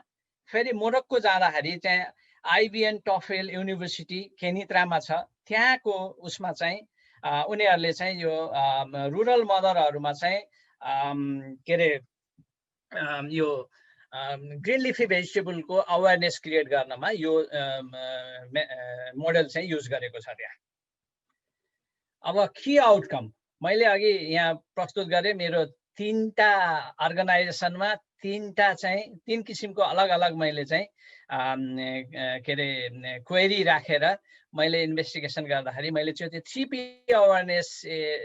फेरि मोरक्को जाँदाखेरि त्यहाँ आइबिएन टफेल युनिभर्सिटी केनित्रामा छ, त्यहाँको उसमा चाहिँ उनीहरूले चाहिँ यो रुरल मदरहरूमा चाहिँ के अरे यो ग्रिन लिफी भेजिटेबलको अवेरनेस क्रिएट गर्नमा यो मोडल चाहिँ युज गरेको छ त्यहाँ। अब की आउटकम मैले अघि यहाँ प्रस्तुत गरेँ, मेरो 3टा अर्गनाइजेसनमा 3टा चाहिँ 3 किसिमको अलग अलग मैले चाहिँ के अरे क्वेरी राखेर मैले इन्भेस्टिगेसन गर्दाखेरि मैले चाहिँ त्यो 3P अवेरनेस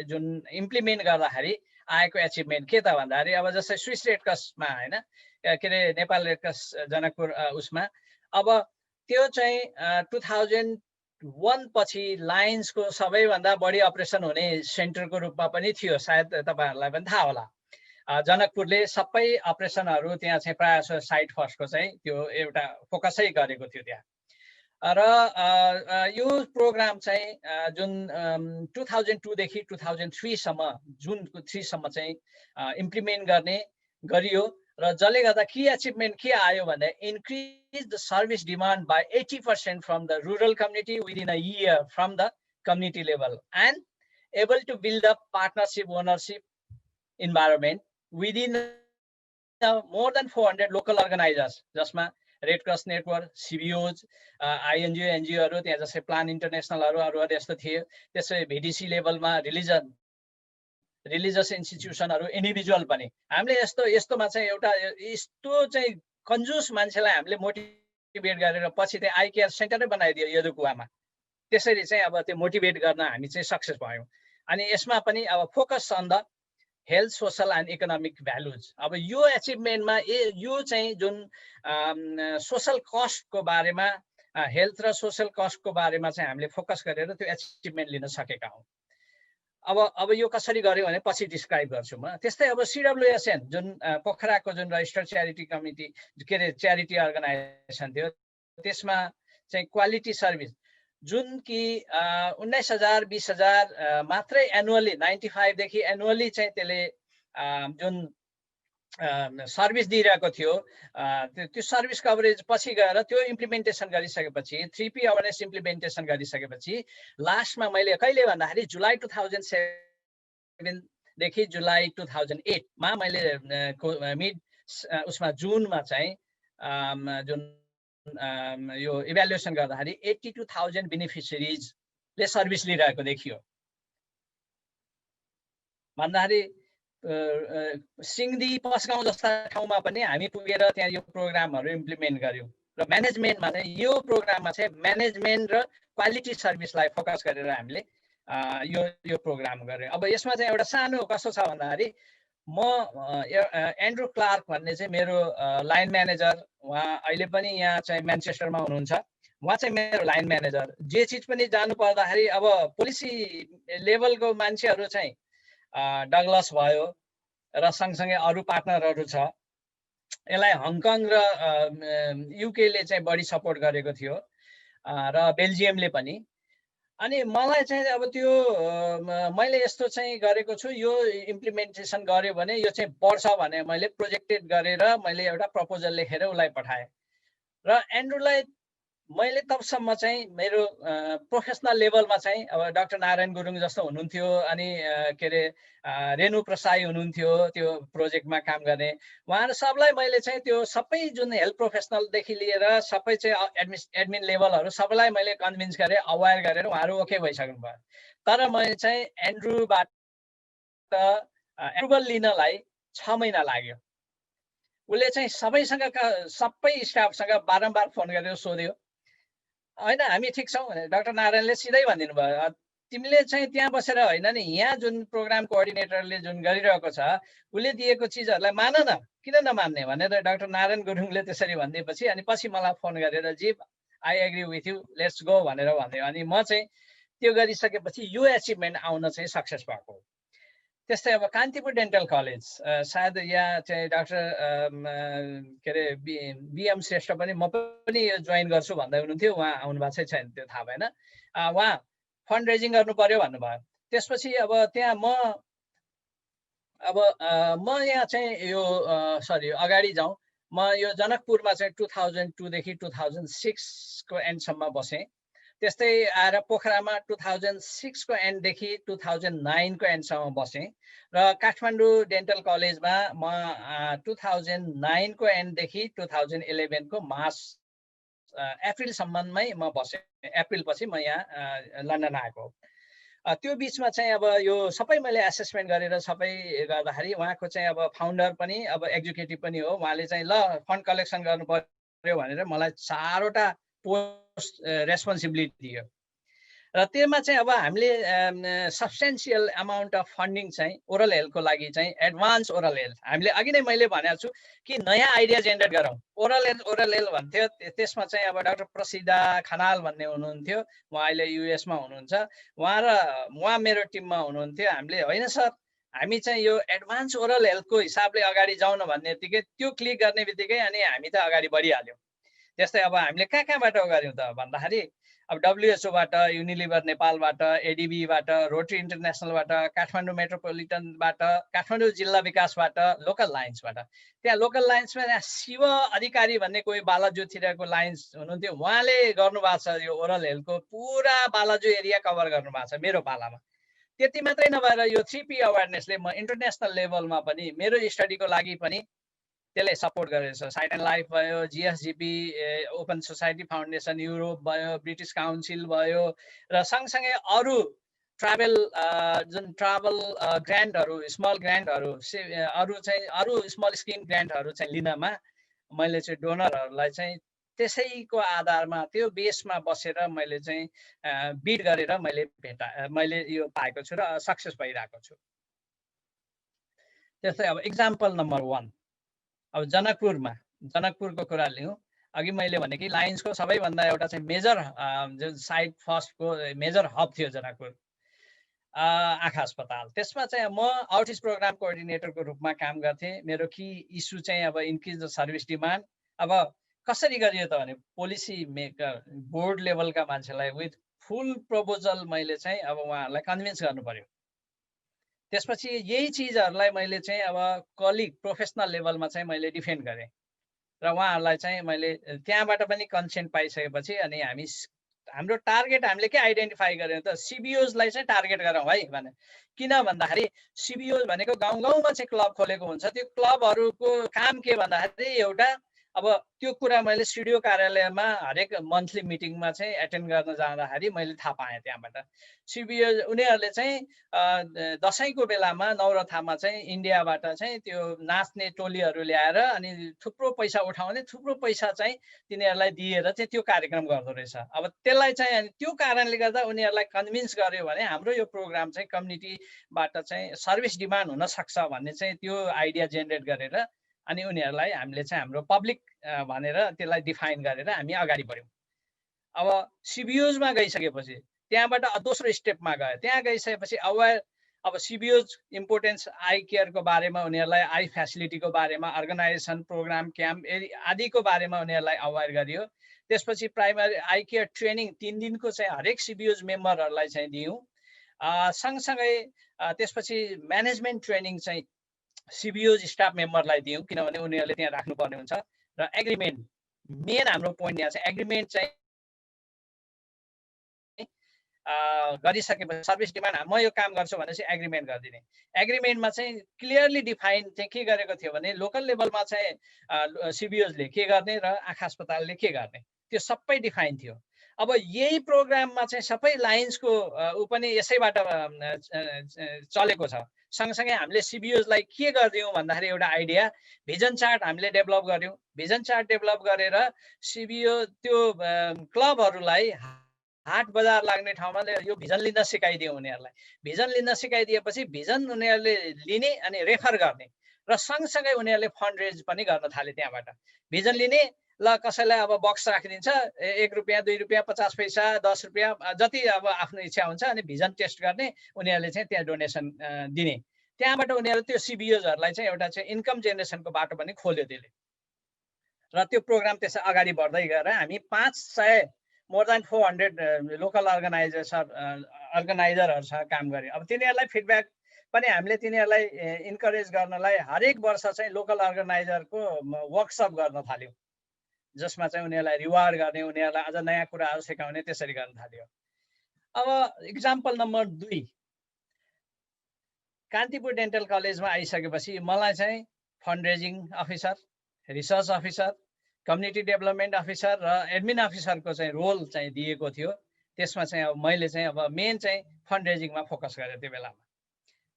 जुन इम्प्लिमेन्ट गर्दाखेरि आएको एचिभमेन्ट के त भन्दाखेरि अब जस्तै स्विस रेड क्रसमा होइन के अरे नेपाल रेड क्रस जनकपुर उसमा अब त्यो चाहिँ 2001 पछि लायन्सको सबैभन्दा बढी अपरेसन हुने सेन्टरको रूपमा पनि थियो, सायद तपाईँहरूलाई पनि थाहा होला। जनकपुरले सबै अपरेसनहरू त्यहाँ चाहिँ प्रायः जसो साइट फर्स्टको चाहिँ त्यो एउटा फोकसै गरेको थियो त्यहाँ। र यो प्रोग्राम चाहिँ जुन 2002 देखि 2003 सम्म जुन 3 सम्म चाहिँ इम्प्लिमेन्ट गर्ने गरियो र जसले गर्दा के अचिभमेन्ट के आयो भने increase the service demand by 80% from the rural community within a year from the community level and able to build up partnership ownership environment within more than 400 local organisers, जसमा Red Cross network, CBOs, INGO, एनजिओहरू त्यहाँ जस्तै plan इन्टरनेसनलहरू अरू यस्तो थिए। त्यसै भिडिसी लेभलमा religious इन्स्टिट्युसनहरू, individual पनि हामीले यस्तोमा चाहिँ एउटा यस्तो चाहिँ कन्जुस मान्छेलाई हामीले मोटिभेट गरेर पछि चाहिँ आई केयर सेन्टरै बनाइदियो यदुकुवामा। त्यसरी चाहिँ अब त्यो मोटिभेट गर्न हामी चाहिँ सक्सेस भयौँ। अनि यसमा पनि अब focus on the health, social and economic values. अब यो एचिभमेन्टमा यो चाहिँ जुन सोसल कस्टको बारेमा, हेल्थ र सोसल कस्टको बारेमा चाहिँ हामीले फोकस गरेर त्यो एचिभमेन्ट लिन सकेका हौँ। अब यो कसरी गर्यो भने पछि डिस्क्राइब गर्छु म। त्यस्तै अब CWSN जुन पोखराको जुन रजिस्टर्ड च्यारिटी कमिटी के अरे च्यारिटी अर्गनाइजेसन थियो, त्यसमा चाहिँ क्वालिटी सर्भिस जुन कि 19,000 20,000 मात्रै एनुअली 95 देखि एनुअली चाहिँ त्यसले जुन सर्भिस दिइरहेको थियो, त्यो सर्भिस कभरेज पछि गएर त्यो इम्प्लिमेन्टेसन गरिसकेपछि 3P अवेरनेस इम्प्लिमेन्टेसन गरिसकेपछि लास्टमा मैले कहिले भन्दाखेरि जुलाई 2007 देखि जुलाई 2008 मा मैले मिड उसमा जुनमा चाहिँ जुन यो इभ्यालुएसन गर्दाखेरि 82,000 बेनिफिसियरिजले सर्भिस लिइरहेको देखियो। भन्दाखेरि सिङदी, पसगाउँ जस्ता ठाउँमा पनि हामी पुगेर त्यहाँ यो प्रोग्रामहरू इम्प्लिमेन्ट गर्यौँ। र म्यानेजमेन्टमा चाहिँ यो प्रोग्राममा चाहिँ म्यानेजमेन्ट र क्वालिटी सर्भिसलाई फोकस गरेर हामीले यो प्रोग्राम गर्यौँ। अब यसमा चाहिँ एउटा सानो कस्तो छ भन्दाखेरि म एन्ड्रु क्लार्क भन्ने चाहिँ मेरो लाइन म्यानेजर, उहाँ अहिले पनि यहाँ चाहिँ म्यानचेस्टरमा हुनुहुन्छ। उहाँ चाहिँ मेरो लाइन म्यानेजर। जे चिज पनि जानु पर्दाखेरि अब पोलिसी लेभलको मान्छेहरू चाहिँ डगलस भयो र सँगसँगै अरू पार्टनरहरू छ। यसलाई हङकङ र युकेले चाहिँ बढी सपोर्ट गरेको थियो र बेल्जियमले पनि। अनि मलाई चाहिँ अब त्यो मैले यस्तो चाहिँ गरेको छु, यो इम्प्लिमेन्टेसन गर्यो भने यो चाहिँ बढ्छ भने मैले प्रोजेक्टेड गरेर मैले एउटा प्रपोजल लेखेर उसलाई पठाएँ। र एन्ड्रुलाई मैले तबसम्म चाहिँ मेरो प्रोफेसनल लेभलमा चाहिँ अब डाक्टर नारायण गुरुङ जस्तो हुनुहुन्थ्यो, अनि के अरे रेणु प्रसाई हुनुहुन्थ्यो त्यो प्रोजेक्टमा काम गर्ने। उहाँहरू सबलाई मैले चाहिँ त्यो सबै जुन हेल्थ प्रोफेसनलदेखि लिएर सबै चाहिँ एडमिन लेभलहरू सबैलाई मैले कन्भिन्स गरेँ, अवेर गरेर उहाँहरू ओके भइसक्नु भयो। तर मैले चाहिँ एन्ड्रुबाट एप्रुभल लिनलाई 6 महिना लाग्यो। उसले चाहिँ सबै स्टाफसँग बारम्बार फोन गरेर सोध्यो, होइन हामी ठिक छौँ भने डाक्टर नारायणले सिधै भनिदिनु भयो, तिमीले चाहिँ त्यहाँ बसेर होइन नि, यहाँ जुन प्रोग्राम कोअर्डिनेटरले जुन गरिरहेको छ उसले दिएको चिजहरूलाई मान न, किन नमान्ने भनेर डाक्टर नारायण गुरुङले त्यसरी भनिदिएपछि अनि पछि मलाई फोन गरेर जी I agree with you, let's go भनेर भन्यो। अनि म चाहिँ त्यो गरिसकेपछि यो एचिभमेन्ट आउन चाहिँ सक्सेस भएको। त्यस्तै अब कान्तिपुर डेन्टल कलेज सायद यहाँ चाहिँ डाक्टर के अरे बिएम श्रेष्ठ पनि म पनि यो जोइन गर्छु भन्दै हुनुहुन्थ्यो, उहाँ आउनु भएको छैन त्यो थाहा भएन। उहाँ फन्ड रेजिङ गर्नु पर्यो भन्नुभयो। त्यसपछि अब त्यहाँ म यहाँ चाहिँ यो सरी अगाडि जाउँ, म यो जनकपुरमा चाहिँ 2002 देखि 2006 को एन्डसम्म बसेँ। त्यस्तै आएर पोखरामा 2006 को एन्डदेखि 2009 को एन्डसम्म बसेँ र काठमाडौँ डेन्टल कलेजमा म 2009 को एन्डदेखि 2011 को मार्च अप्रिलसम्ममै म बसेँ। अप्रिलपछि म यहाँ लन्डन आएको। त्यो बिचमा चाहिँ अब यो सबै मैले एसेसमेन्ट गरेर सबै गर्दाखेरि उहाँको चाहिँ अब फाउन्डर पनि अब एक्जिक्युटिभ पनि हो, उहाँले चाहिँ ल फन्ड कलेक्सन गर्नु पर्यो भनेर मलाई 4वटा पोस्ट रेस्पोन्सिबिलिटी दियो र त्यसमा चाहिँ अब हामीले सब्सटेन्सियल अमाउन्ट अफ फन्डिङ चाहिँ ओरल हेल्थको लागि चाहिँ एडभान्स ओरल हेल्थ हामीले अघि नै मैले भनेको छु कि नयाँ आइडिया जेनेरेट गरौँ। ओरल हेल्थ भन्थ्यो, त्यसमा चाहिँ अब डाक्टर प्रसिद्धा खनाल भन्ने हुनुहुन्थ्यो, उहाँ अहिले युएसमा हुनुहुन्छ, उहाँ मेरो टिममा हुनुहुन्थ्यो। हामीले होइन सर हामी चाहिँ यो एडभान्स ओरल हेल्थको हिसाबले अगाडि जाउँ न भन्ने बित्तिकै त्यो क्लिक गर्ने बित्तिकै अनि हामी त अगाडि बढिहाल्यौँ। त्यस्तै अब हामीले कहाँबाट गऱ्यौँ त भन्दाखेरि अब डब्लुएचओबाट, युनिलिभर नेपालबाट, एडिबीबाट, रोटरी इन्टरनेसनलबाट, काठमाडौँ मेट्रोपोलिटनबाट, काठमाडौँ जिल्ला विकासबाट, लोकल लाइन्सबाट। त्यहाँ लोकल लाइन्समा यहाँ शिव अधिकारी भन्ने कोही बालाजुतिरको लाइन्स हुनुहुन्थ्यो, उहाँले गर्नुभएको छ यो ओरल हेल्थको पुरा बालाजु एरिया कभर गर्नुभएको छ मेरो पालामा। त्यति मात्रै नभएर यो 3P अवेरनेसले म इन्टरनेसनल लेभलमा पनि मेरो स्टडीको लागि पनि त्यसले सपोर्ट गरेछ। साइट एन्ड लाइफ भयो, जिएसजिपी, ओपन सोसाइटी फाउन्डेसन युरोप भयो, ब्रिटिस काउन्सिल भयो र सँगसँगै अरू ट्राभल जुन ट्राभल ग्रान्टहरू, स्मल ग्रान्टहरू, अरू स्मल स्किम ग्रान्टहरू चाहिँ लिनमा मैले चाहिँ डोनरहरूलाई चाहिँ त्यसैको आधारमा त्यो बेसमा बसेर मैले चाहिँ बिड गरेर मैले यो पाएको छु र सक्सेस भइरहेको छु। त्यस्तै अब इक्जाम्पल नम्बर 1 अब जनकपुरको कुरा लिउँ। अघि मैले भने कि लाइन्सको सबैभन्दा एउटा चाहिँ मेजर जुन साइट फर्स्टको मेजर हब थियो जनकपुर आँखा अस्पताल। त्यसमा चाहिँ म आउटरिच प्रोग्राम कोअर्डिनेटरको रूपमा काम गर्थेँ। मेरो कि इस्यु चाहिँ अब इन्क्रिज द सर्भिस डिमान्ड। अब कसरी गरियो त भने पोलिसी मेकर बोर्ड लेभलका मान्छेलाई विथ फुल प्रपोजल मैले चाहिँ अब उहाँहरूलाई कन्भिन्स गर्नु पर्यो। त्यसपछि यही चिजहरूलाई मैले चाहिँ अब कलिग प्रोफेसनल लेभलमा चाहिँ मैले डिफेन्ड गरेँ र उहाँहरूलाई चाहिँ मैले त्यहाँबाट पनि कन्सेन्ट पाइसकेपछि अनि हाम्रो टार्गेट हामीले के आइडेन्टिफाई गर्यौँ त सिबिओजलाई चाहिँ टार्गेट गरौँ है भने। किन भन्दाखेरि सिबिओज भनेको गाउँ गाउँमा चाहिँ क्लब खोलेको हुन्छ। त्यो क्लबहरूको काम के भन्दाखेरि एउटा अब त्यो कुरा मैले सिडिओ कार्यालयमा हरेक मन्थली मिटिङमा चाहिँ एटेन्ड गर्न जाँदाखेरि मैले थाहा पाएँ। त्यहाँबाट सिबिओ उनीहरूले चाहिँ दसैँको बेलामा नवरथामा चाहिँ इन्डियाबाट चाहिँ त्यो नाच्ने टोलीहरू ल्याएर अनि थुप्रो पैसा उठाउने, थुप्रो पैसा चाहिँ तिनीहरूलाई दिएर चाहिँ त्यो कार्यक्रम गर्दो रहेछ। अब त्यसलाई चाहिँ अनि त्यो कारणले गर्दा उनीहरूलाई कन्भिन्स गर्यो भने हाम्रो यो प्रोग्राम चाहिँ कम्युनिटीबाट चाहिँ सर्भिस डिमान्ड हुन सक्छ भन्ने चाहिँ त्यो आइडिया जेनेरेट गरेर अनि उनीहरूलाई हामीले चाहिँ हाम्रो पब्लिक भनेर त्यसलाई डिफाइन गरेर हामी अगाडि बढ्यौँ। अब सिबिओजमा गइसकेपछि त्यहाँबाट दोस्रो स्टेपमा गयो। त्यहाँ गइसकेपछि अब सिबिओज इम्पोर्टेन्स आई केयरको बारेमा उनीहरूलाई, आई फेसिलिटीको बारेमा, अर्गनाइजेसन, प्रोग्राम, क्याम्प आदिको बारेमा उनीहरूलाई अवेर गरियो। त्यसपछि प्राइमरी आई केयर ट्रेनिङ 3 दिनको चाहिँ हरेक सिबिओज मेम्बरहरूलाई चाहिँ दियौँ। सँगसँगै त्यसपछि म्यानेजमेन्ट ट्रेनिङ चाहिँ सिबिओज स्टाफ मेम्बरलाई दियौँ किनभने उनीहरूले त्यहाँ राख्नुपर्ने हुन्छ। र एग्रिमेन्ट मेन हाम्रो पोइन्ट यहाँ चाहिँ एग्रिमेन्ट चाहिँ गरिसकेपछि सर्भिस डिमान्ड म यो काम गर्छु भनेपछि एग्रिमेन्ट गरिदिने। एग्रिमेन्टमा चाहिँ क्लियरली डिफाइन चाहिँ के गरेको थियो भने लोकल लेभलमा चाहिँ सिबिओजले के गर्ने र आँखा अस्पतालले के गर्ने त्यो सबै डिफाइन थियो। अब यही प्रोग्राममा चाहिँ सबै लाइन्सको ऊ पनि यसैबाट चलेको छ। सँगसँगै हामीले सिबिओजलाई के गरिदियौँ भन्दाखेरि एउटा आइडिया भिजन चार्ट हामीले डेभलप गऱ्यौँ। भिजन चार्ट डेभलप गरेर सिबिओ त्यो क्लबहरूलाई हाट बजार लाग्ने ठाउँमा यो भिजन लिन सिकाइदियो उनीहरूलाई। भिजन लिन सिकाइदिएपछि भिजन उनीहरूले लिने अनि रेफर गर्ने र सँगसँगै उनीहरूले फन्ड रेज पनि गर्न थाले। त्यहाँबाट भिजन लिने, ल कसैलाई अब बक्स राखिदिन्छ 1 रुपियाँ 2 रुपियाँ 50 पैसा 10 रुपियाँ जति अब आफ्नो इच्छा हुन्छ अनि भिजन टेस्ट गर्ने, उनीहरूले चाहिँ त्यहाँ डोनेसन दिने। त्यहाँबाट उनीहरू त्यो CBOsहरूलाई चाहिँ एउटा चाहिँ इन्कम जेनेरेसनको बाटो पनि खोल्यो त्यसले र त्यो प्रोग्राम त्यसै अगाडि बढ्दै गएर हामी 500 मोर देन 400 लोकल अर्गनाइजरहरूसँग काम गऱ्यौँ। अब तिनीहरूलाई फिडब्याक पनि हामीले तिनीहरूलाई इन्करेज गर्नलाई हरेक वर्ष चाहिँ लोकल अर्गनाइजरको वर्कसप गर्न थाल्यौँ, जसमा चाहिँ उनीहरूलाई रिवार्ड गर्ने, उनीहरूलाई अझ नयाँ कुराहरू सिकाउने, त्यसरी गर्न थाल्यो। अब इक्जाम्पल नम्बर 2, कान्तिपुर डेन्टल कलेजमा आइसकेपछि मलाई चाहिँ fund raising officer, research officer, community development officer र एडमिन अफिसरको चाहिँ रोल चाहिँ दिएको थियो। त्यसमा चाहिँ अब मैले चाहिँ अब मेन चाहिँ फन्ड रेजिङमा फोकस गरेँ त्यो बेलामा।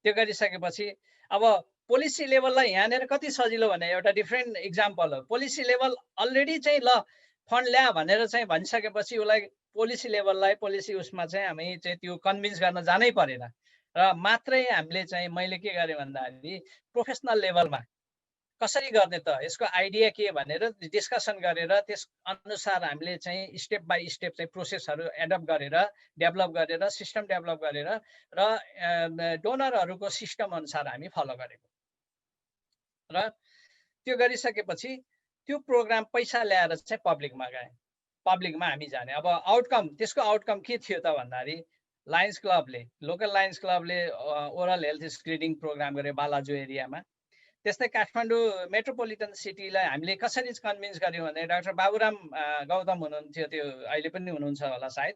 त्यो गरिसकेपछि अब पोलिसी लेभललाई यहाँनिर कति सजिलो भने एउटा डिफ्रेन्ट इक्जाम्पल हो। पोलिसी लेभल अलरेडी चाहिँ ल फन्ड ल्या भनेर चाहिँ भनिसकेपछि उसलाई पोलिसी लेभललाई पोलिसी उसमा चाहिँ हामी चाहिँ त्यो कन्भिन्स गर्न जानै परेन र मात्रै हामीले चाहिँ मैले के गरेँ भन्दाखेरि प्रोफेसनल लेभलमा कसरी गर्ने त, यसको आइडिया के भनेर डिस्कसन गरेर त्यस अनुसार हामीले चाहिँ स्टेप बाई स्टेप चाहिँ प्रोसेसहरू एडप्ट गरेर डेभलप गरेर सिस्टम डेभलप गरेर र डोनरहरूको सिस्टम अनुसार हामी फलो गरेको र त्यो गरिसकेपछि त्यो प्रोग्राम पैसा ल्याएर चाहिँ पब्लिकमा गए, पब्लिकमा हामी जाने। अब आउटकम, त्यसको आउटकम के थियो त भन्दाखेरि लायन्स क्लबले, लोकल लायन्स क्लबले ओरल हेल्थ स्क्रिनिङ प्रोग्राम गरे बालाजु एरियामा। त्यस्तै काठमाडौँ मेट्रोपोलिटन सिटीलाई हामीले कसरी कन्भिन्स गर्यौँ भने डाक्टर बाबुराम गौतम हुनुहुन्थ्यो, त्यो अहिले पनि हुनुहुन्छ होला सायद।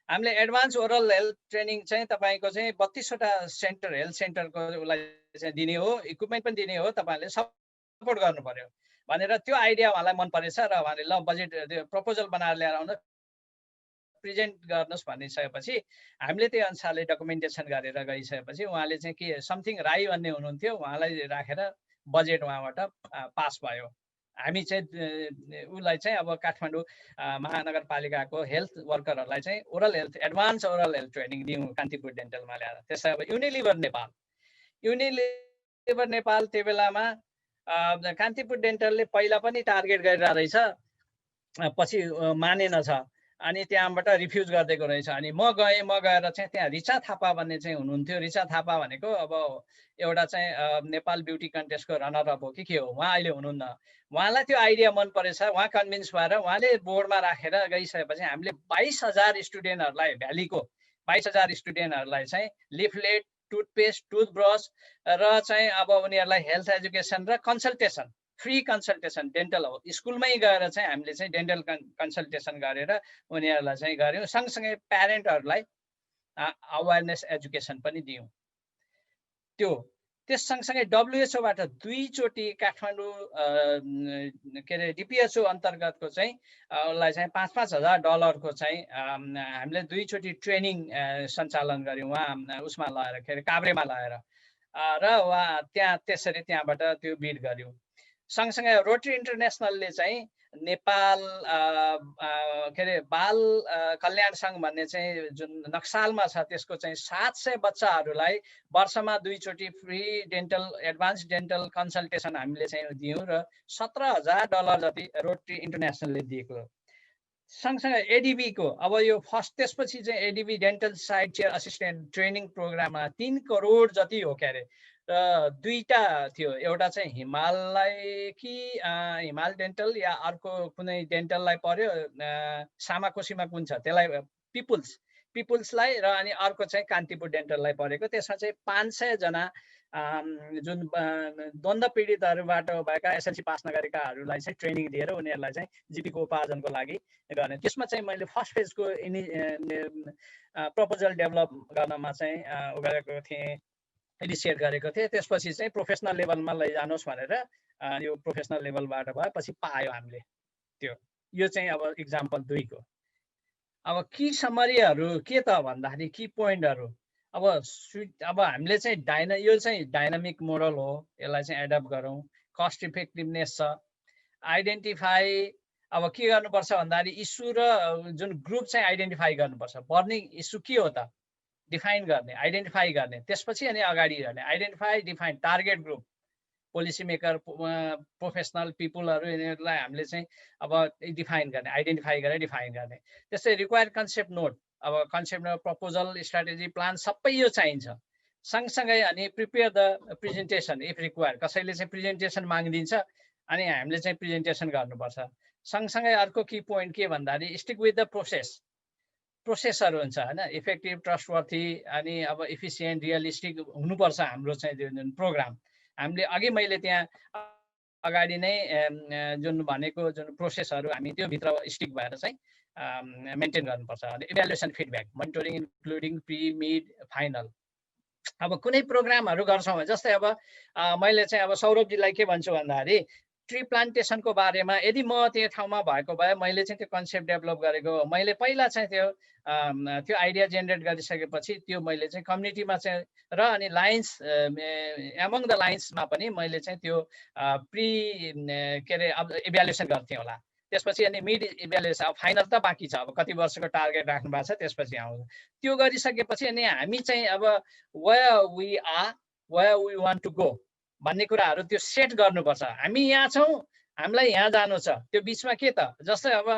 हामीले एडभान्स ओरल हेल्थ ट्रेनिङ चाहिँ तपाईँको चाहिँ 32वटा सेन्टर, हेल्थ सेन्टरको उसलाई चाहिँ दिने हो, इक्विपमेन्ट पनि दिने हो, तपाईँहरूले सपोर्ट गर्नु पर्यो भनेर त्यो आइडिया उहाँलाई मन परेछ र उहाँले ल बजेट त्यो प्रपोजल बनाएर ल्याएर आउनु प्रेजेन्ट गर्नुहोस् भनिसकेपछि हामीले त्यही अनुसारले डकुमेन्टेसन गरेर गइसकेपछि उहाँले चाहिँ के समथिङ राई भन्ने हुनुहुन्थ्यो, उहाँलाई राखेर बजेट उहाँबाट पास भयो। हामी चाहिँ उसलाई चाहिँ अब काठमाडौँ महानगरपालिकाको हेल्थ वर्करहरूलाई चाहिँ oral health, advance oral health training दियौँ कान्तिपुर डेन्टलमा ल्याएर। त्यसै अब युनिलिभर नेपाल त्यो बेलामा कान्तिपुर डेन्टलले पहिला पनि टार्गेट गरेर रहेछ, पछि मानेन छ अनि त्यहाँबाट रिफ्युज गरिदिएको रहेछ। अनि म गएर चाहिँ त्यहाँ रिचा थापा भन्ने चाहिँ हुनुहुन्थ्यो। रिचा थापा भनेको अब एउटा चाहिँ नेपाल ब्युटी कन्टेस्टको रनर अप हो कि के हो, उहाँ अहिले हुनुहुन्न। उहाँलाई त्यो आइडिया मन परेछ, उहाँ कन्भिन्स भएर उहाँले बोर्डमा राखेर गइसकेपछि हामीले 22,000 स्टुडेन्टहरूलाई, भ्यालीको 22,000 स्टुडेन्टहरूलाई चाहिँ लिफलेट, टुथपेस्ट, टुथब्रस र चाहिँ अब उनीहरूलाई हेल्थ एजुकेसन र कन्सल्टेसन, फ्री कन्सल्टेसन डेन्टल हो, स्कुलमै गएर चाहिँ हामीले चाहिँ डेन्टल कन्सल्टेसन गरेर उनीहरूलाई चाहिँ गऱ्यौँ। सँगसँगै प्यारेन्टहरूलाई अवेरनेस एजुकेसन पनि दियौँ। त्यस सँगसँगै WHO बाट 2 चोटि काठमाडौँ के अरे DPHO अन्तर्गतको चाहिँ उसलाई चाहिँ $5,000 चाहिँ हामीले 2 चोटि ट्रेनिङ सञ्चालन गऱ्यौँ उहाँ उसमा लगाएर, के अरे काभ्रेमा लगाएर र उहाँ त्यसरी त्यहाँबाट त्यो बिड गऱ्यौँ। सँगसँगै रोटरी इन्टरनेसनलले चाहिँ नेपाल के अरे बाल कल्याण सङ्घ भन्ने चाहिँ जुन नक्सालमा छ त्यसको चाहिँ 700 बच्चाहरूलाई वर्षमा 2 चोटि free dental, advance dental consultation हामीले चाहिँ दियौँ र $17,000 जति रोटरी इन्टरनेसनलले दिएको। सँगसँगै एडिबीको अब यो फर्स्ट, त्यसपछि चाहिँ ADB dental side chair assistant training प्रोग्राममा 3 करोड जति हो के अरे र 2टा थियो, एउटा चाहिँ हिमालय कि हिमाल डेन्टल या अर्को कुनै डेन्टललाई पर्यो, सामाकोसीमा कुन छ त्यसलाई पिपुल्सलाई र अनि अर्को चाहिँ कान्तिपुर डेन्टललाई परेको। त्यसमा चाहिँ 500 जना जुन द्वन्द्व पीडितहरूबाट भएका SLC पास नगरेकाहरूलाई चाहिँ ट्रेनिङ दिएर उनीहरूलाई चाहिँ जीविकोपार्जनको लागि गर्ने। त्यसमा चाहिँ मैले फर्स्ट फेजको प्रपोजल डेभलप गर्नमा चाहिँ गरेको थिएँ, इनिसिएट गरेको थिएँ। त्यसपछि चाहिँ प्रोफेसनल लेभलमा लैजानुहोस् भनेर यो प्रोफेसनल लेभलबाट भएपछि पायो हामीले त्यो। यो चाहिँ अब इक्जाम्पल 2 को। अब की समरीहरू के त भन्दाखेरि की पोइन्टहरू अब हामीले चाहिँ यो चाहिँ डाइनामिक मोडल हो, यसलाई चाहिँ एडप्ट गरौँ। कस्ट इफेक्टिभनेस छ, आइडेन्टिफाई अब के गर्नुपर्छ भन्दाखेरि इस्यु र जुन ग्रुप चाहिँ आइडेन्टिफाई गर्नुपर्छ। बर्निङ इस्यु के हो त डिफाइन गर्ने, आइडेन्टिफाई गर्ने, त्यसपछि अनि अगाडि गर्ने। Identify, define, target group, policy maker, professional पिपुलहरू, यिनीहरूलाई हामीले चाहिँ अब डिफाइन गर्ने, आइडेन्टिफाई गरेर डिफाइन गर्ने। त्यस्तै रिक्वायर्ड कन्सेप्ट नोट, अब concept note, proposal, strategy, plan सबै यो चाहिन्छ। सँगसँगै अनि prepare the presentation if require. कसैले चाहिँ प्रेजेन्टेसन मागिदिन्छ अनि हामीले चाहिँ प्रेजेन्टेसन गर्नुपर्छ। सँगसँगै अर्को की पोइन्ट के भन्दाखेरि स्टिक विथ द प्रोसेसहरू हुन्छ होइन, इफेक्टिभ, ट्रस्टवर्थी अनि अब इफिसियन्ट, रियलिस्टिक हुनुपर्छ हाम्रो चाहिँ जुन प्रोग्राम। हामीले अघि मैले त्यहाँ अगाडि नै जुन भनेको जुन प्रोसेसहरू हामी त्यो भित्र स्टिक भएर चाहिँ मेन्टेन गर्नुपर्छ। अनि evaluation feedback monitoring including pre mid final. अब कुनै प्रोग्रामहरू गर्छौँ जस्तै अब मैले चाहिँ अब सौरभजीलाई के भन्छु भन्दाखेरि ट्री प्लान्टेसनको बारेमा यदि म त्यो ठाउँमा भएको भए मैले चाहिँ त्यो कन्सेप्ट डेभलप गरेको, मैले पहिला चाहिँ त्यो आइडिया जेनेरेट गरिसकेपछि त्यो मैले चाहिँ कम्युनिटीमा चाहिँ र अनि लाइन्स एमङ द लाइन्समा पनि मैले चाहिँ त्यो प्री के अरे अब इभ्यालुएसन गर्थेँ होला। त्यसपछि अनि मिड इभ्यालुएसन, अब फाइनल त बाँकी छ, अब कति वर्षको टार्गेट राख्नु भएको छ त्यसपछि आउँछ। त्यो गरिसकेपछि अनि हामी चाहिँ अब where we are, where we want to go भन्ने कुराहरू त्यो सेट गर्नुपर्छ। हामी यहाँ छौँ, हामीलाई यहाँ जानु छ, त्यो बिचमा के त, जस्तै अब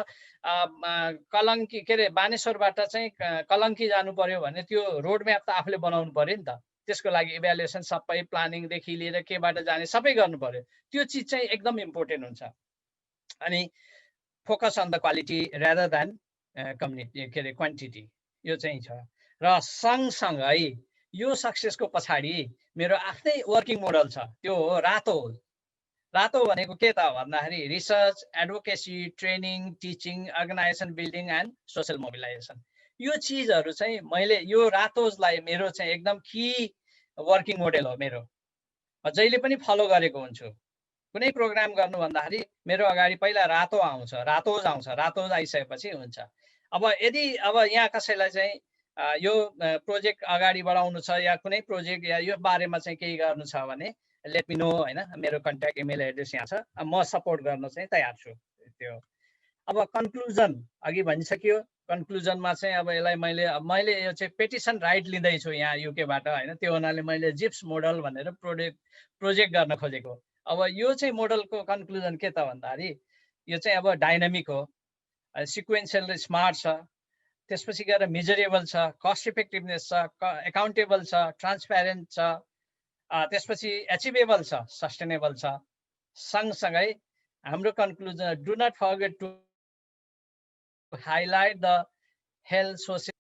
कलङ्की के अरे बानेश्वरबाट चाहिँ कलङ्की जानु पर्यो भने त्यो रोड म्याप त आफूले बनाउनु पर्यो नि त। त्यसको लागि इभ्यालुएसन सबै प्लानिङदेखि लिएर केबाट जाने सबै गर्नु पर्यो। त्यो चिज चाहिँ एकदम इम्पोर्टेन्ट हुन्छ। अनि focus on the quality rather than community के अरे क्वान्टिटी, यो चाहिँ छ। र सँगसँगै यो सक्सेसको पछाडि मेरो आफ्नै वर्किङ मोडल छ, त्यो हो रातो। रातो भनेको के त भन्दाखेरि research, advocacy, training, teaching, organisation building and social mobilisation. यो चिजहरू चाहिँ मैले यो रातोजलाई मेरो चाहिँ एकदम की वर्किङ मोडल हो मेरो, जहिले पनि फलो गरेको हुन्छु। कुनै प्रोग्राम गर्नु भन्दाखेरि मेरो अगाडि पहिला रातो आउँछ, रातोज आउँछ, रातोज आइसकेपछि हुन्छ। अब यदि अब यहाँ कसैलाई चाहिँ यो प्रोजेक्ट अगाडि बढाउनु छ या कुनै प्रोजेक्ट या यो बारेमा चाहिँ केही गर्नु छ भने लेट मी नो होइन, मेरो कन्ट्याक्ट इमेल एड्रेस यहाँ छ, म सपोर्ट गर्न चाहिँ तयार छु। त्यो अब कन्क्लुजन अघि भनिसक्यो। कन्क्लुजनमा चाहिँ अब यसलाई मैले यो चाहिँ पेटिसन राइट लिँदैछु यहाँ युकेबाट होइन, त्यो हुनाले मैले जिप्स मोडल भनेर प्रोजेक्ट गर्न खोजेको। अब यो चाहिँ मोडलको कन्क्लुजन के त भन्दाखेरि यो चाहिँ अब डाइनामिक हो, सिक्वेन्सियल र स्मार्ट छ, त्यसपछि गएर मेजरेबल छ, कस्ट इफेक्टिभनेस छ, एकाउन्टेबल छ, ट्रान्सप्यारेन्ट छ, त्यसपछि एचिभेबल छ, सस्टेनेबल छ। सँगसँगै हाम्रो conclusion, do not forget to highlight the health social.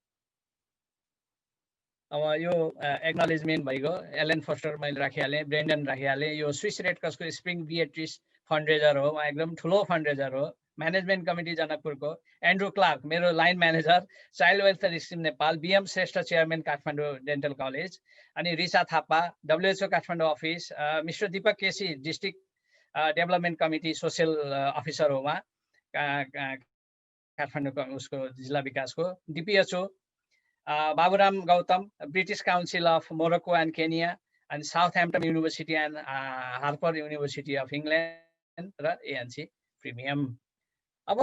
अब यो एक्नोलेजमेन्ट भइगयो, एलन फोस्टर मैले राखिहालेँ, ब्रेन्डन राखिहालेँ। यो स्विस रेड क्रसको स्प्रिङ बिएट्रिस फन्डरेजर हो, उहाँ एकदम ठुलो फन्डरेजर हो। म्यानेजमेन्ट कमिटी जनकपुरको एन्ड्रु क्लार्क मेरो line manager, Child Welfare Scheme Nepal, BM Shrestha chairman Kathmandu dental college, अनि Richa Thapa WHO Kathmandu office, mister Deepak KC district development committee social officer हो उहाँ काठमाडौँको उसको जिल्ला विकासको, DPHO Baburam Gautam British Council of Morocco and Kenya and Southampton University and Harper University of England र ANC premium. अब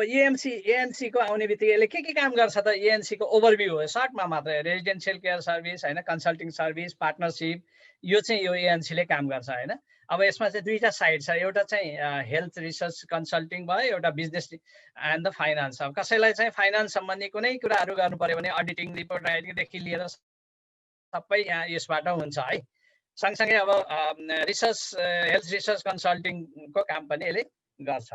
ANC को आउने बित्तिकै यसले के काम गर्छ त, एएनसी को ओभरभ्यू हो सर्टमा मात्रै, रेजिडेन्सियल केयर सर्भिस होइन, कन्सल्टिङ सर्भिस, पार्टनरसिप, यो चाहिँ यो एएनसीले काम गर्छ होइन। अब यसमा चाहिँ दुईटा साइड छ, एउटा चाहिँ हेल्थ रिसर्च कन्सल्टिङ भयो, एउटा बिजनेस एन्ड द फाइनान्स। अब कसैलाई चाहिँ फाइनान्स सम्बन्धी कुनै कुराहरू गर्नु पर्यो भने अडिटिङ, रिपोर्ट राइटिङदेखि लिएर सबै यहाँ यसबाट हुन्छ है। सँगसँगै अब रिसर्च, हेल्थ रिसर्च कन्सल्टिङको काम पनि यसले गर्छ।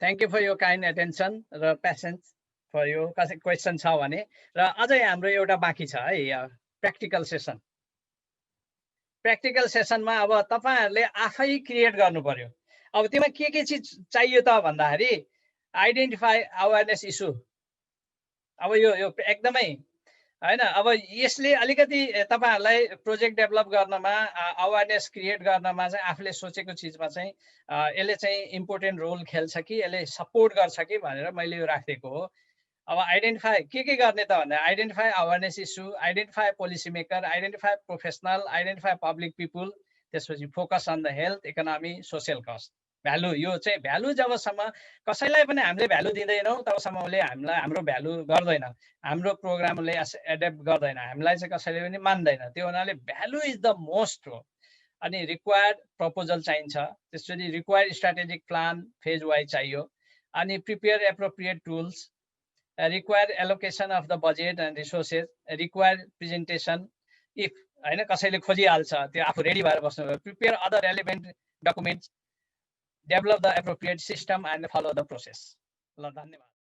थ्याङ्क यू फर यो काइन्ड एटेन्सन र पेसेन्स फर यो। कसै क्वेसन छ भने। र अझै हाम्रो एउटा बाँकी छ है, प्र्याक्टिकल सेसन। प्र्याक्टिकल सेसनमा अब तपाईँहरूले आफै क्रिएट गर्नु पर्यो। अब त्यसमा के चिज चाहियो त भन्दाखेरि आइडेन्टिफाई अवेरनेस इस्यु। अब यो एकदमै होइन, अब यसले अलिकति तपाईँहरूलाई प्रोजेक्ट डेभलप गर्नमा, अवेरनेस क्रिएट गर्नमा चाहिँ आफूले सोचेको चिजमा चाहिँ यसले चाहिँ इम्पोर्टेन्ट रोल खेल्छ कि यसले सपोर्ट गर्छ कि भनेर मैले यो राखिदिएको हो। अब आइडेन्टिफाई के गर्ने त भन्दा identify awareness issue, identify policy maker, identify professional, identify public people, त्यसपछि focus on the health, economy, social cost, value. यो चाहिँ भ्यालु जबसम्म कसैलाई पनि हामीले भ्यालु दिँदैनौँ तबसम्म उसले हामीलाई हाम्रो भ्यालु गर्दैन, हाम्रो प्रोग्रामले एडेप्ट गर्दैन, हामीलाई चाहिँ कसैले पनि मान्दैन। त्यो हुनाले भ्यालु इज द मोस्ट हो। अनि रिक्वायर्ड प्रपोजल चाहिन्छ, त्यसपछि required strategic plan phase wise चाहियो, अनि prepare appropriate tools, required allocation of the budget and resources, required presentation. If हैन कसैले खोजिहाल्छ त्यो आफू रेडी भएर बस्नु, prepare other relevant documents, develop the appropriate system and follow the process. ल धन्यवाद।